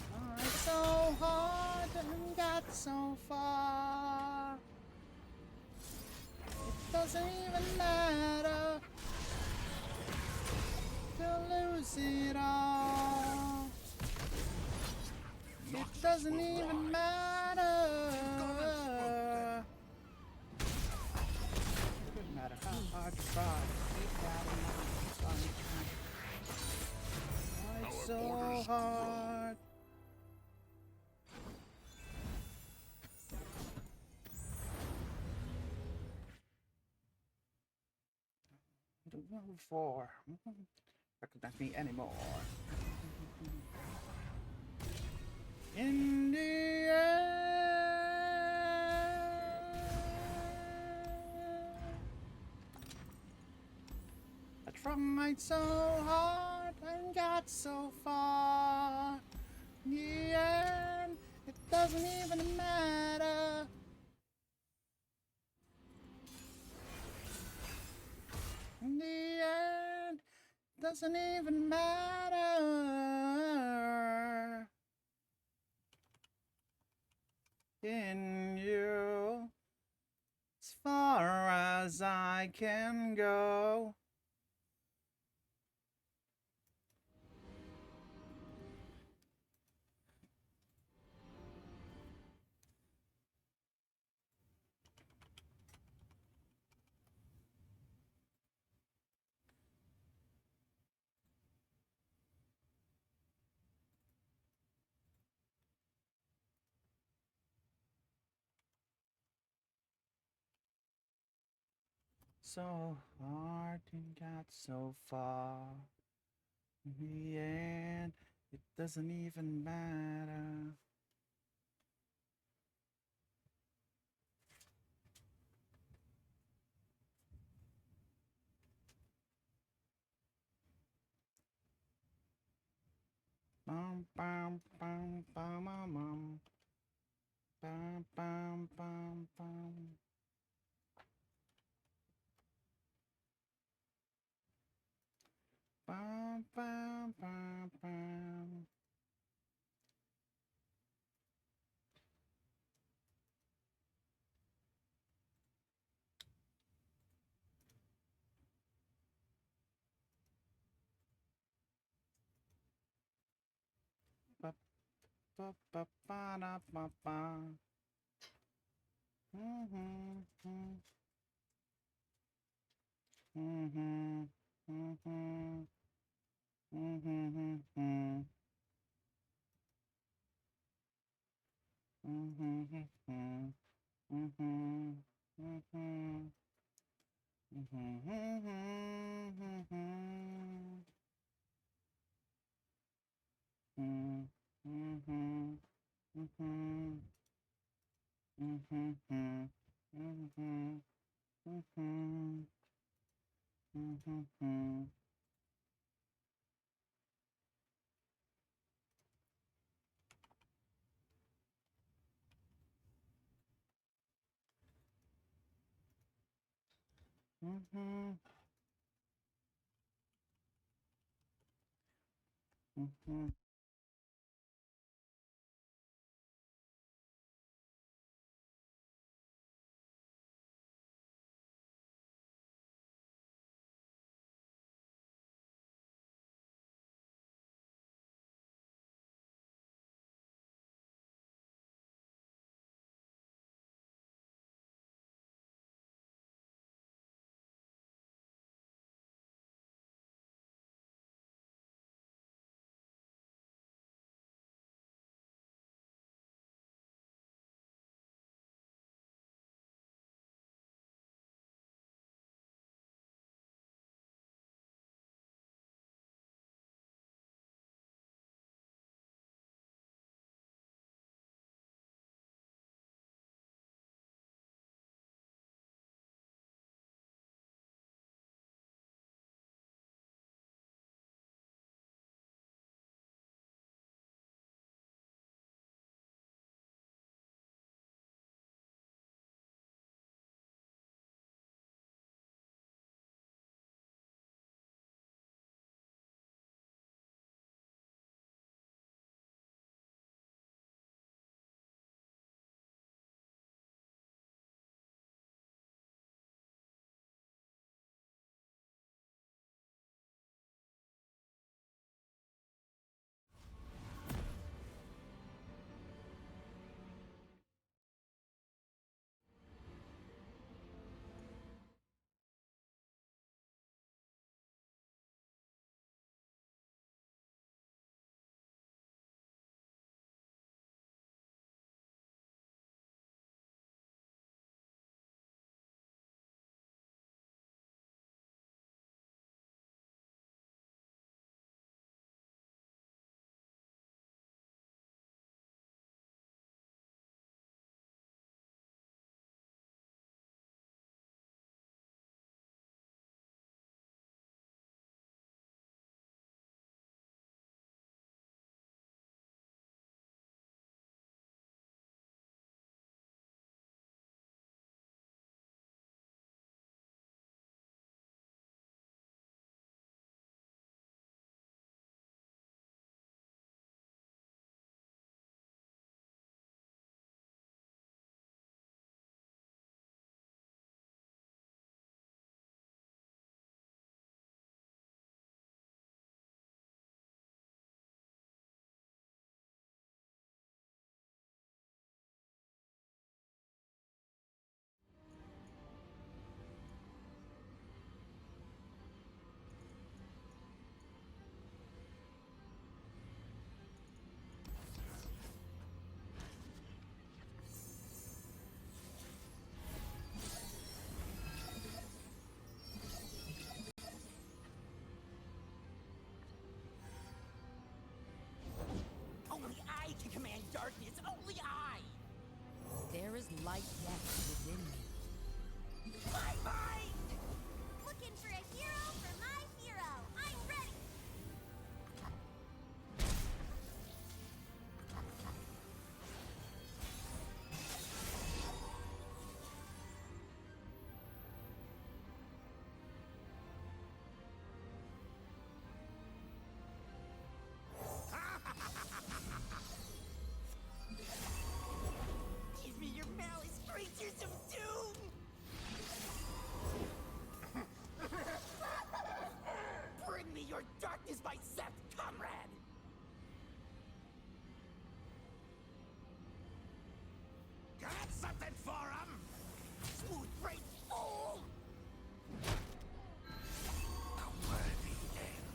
Tried so hard and got so far. It doesn't even matter to lose it all. It doesn't even matter. It doesn't matter how hard you try. Tried so hard. Before. Recognize me anymore. In the end, I tried so hard and got so far. In the end, it doesn't even matter. In the end, doesn't even matter. In you, as far as I can go. So hard and got so far. In the end, it doesn't even matter. Bum bum bum bum bum bum bum bum bum. Bum bum bum bum. Ba ba ba ba da ba ba. Mhm. Mhm. Mhm. Mhm. Mhm. Mhm. Mhm. Mhm. Mhm. Mhm. light yet within me. My mind! Looking for a hero for my hero. I'm ready. Give me your malice, creatures of doom! Bring me your darkness, my Seth comrade! Got something for him? Smooth brain fool! A worthy end.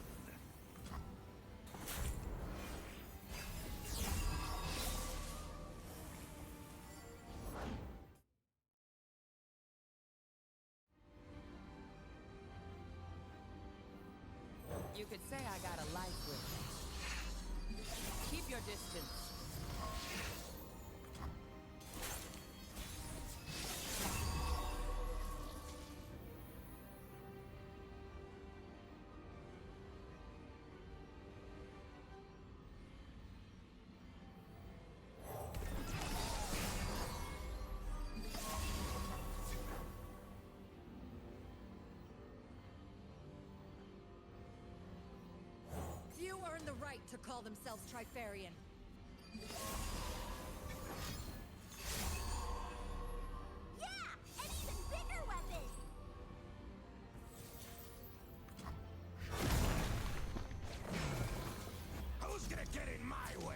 You could say I got a life with me. Keep your distance. Few earn the right to call themselves Trifarian. Yeah! An even bigger weapon! Who's gonna get in my way?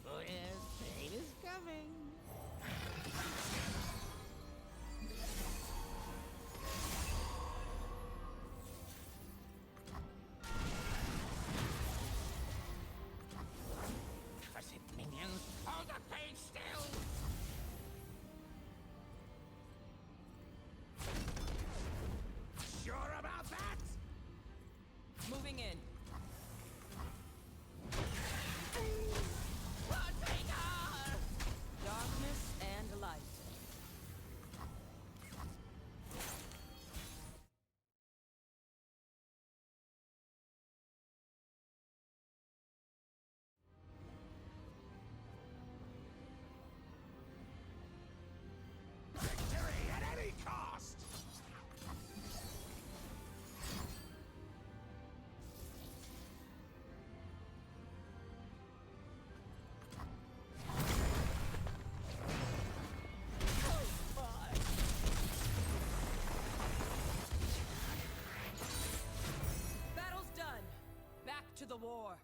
Oh yes, pain is coming. Cursed minions, hold the page still! Sure about that? Moving in. Darkness and light. Victory at any cost! Battle's done. Back to the war.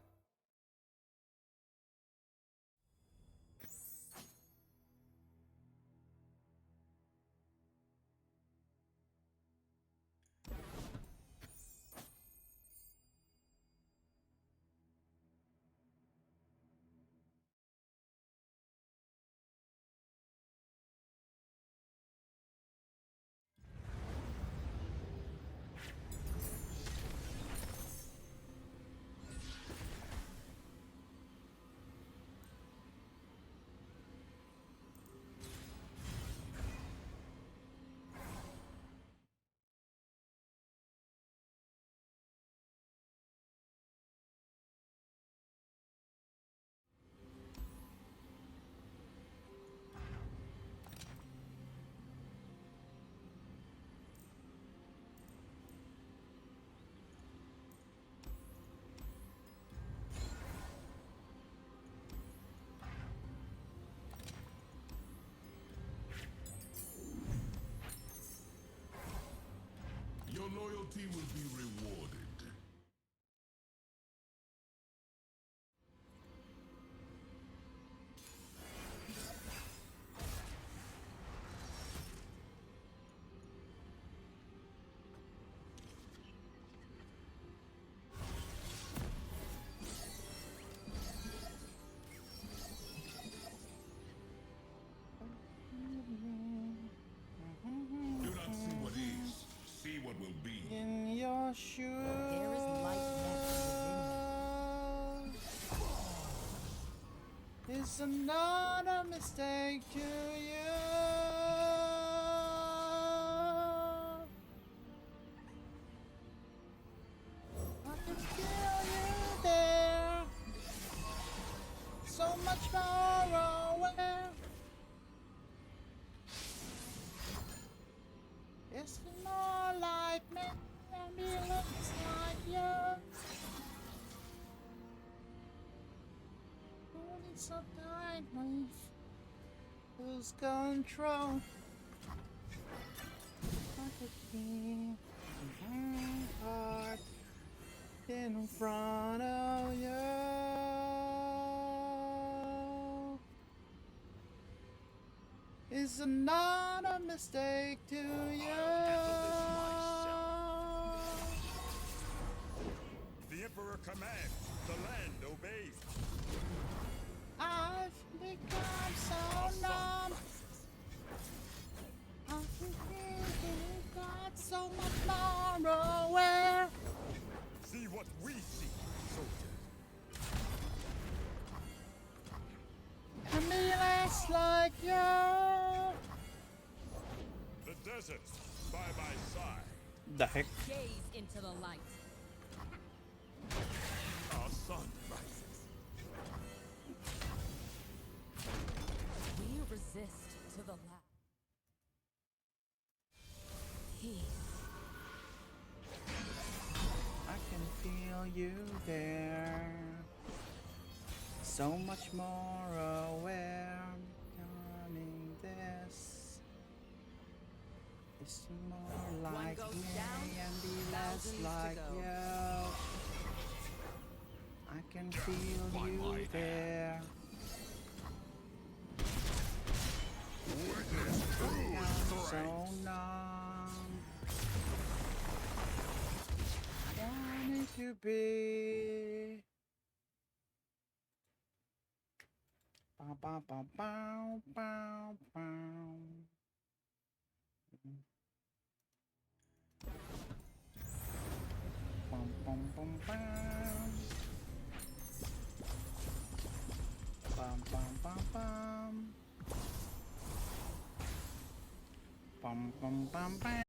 Your loyalty will be rewarded. Do not see what is, see sure. There is light left within It's another mistake to you. I can feel you there. So much more aware. It's more like me and he looks like you. Holding so tightly, lose control. I could keep my heart in front of you. It's not a mistake to you. The Emperor commands, the land obeys. I've become so numb. I think got so much more aware. See what we see, soldiers. And be less like you. The deserts by my side. The heck? Gaze into the light. Our sun rises. We resist to the last. Peace. I can feel you there. So much more aware. Becoming this. It's more like goes me down, and be less thousands to like go. you. I can feel you there. I'm so numb. Wanting to be. Bow, bow, bow, bow, bow, bow. Bum, bum, bum, bum. Bum, bum, bum, bum. Bum, bum, bum, bum.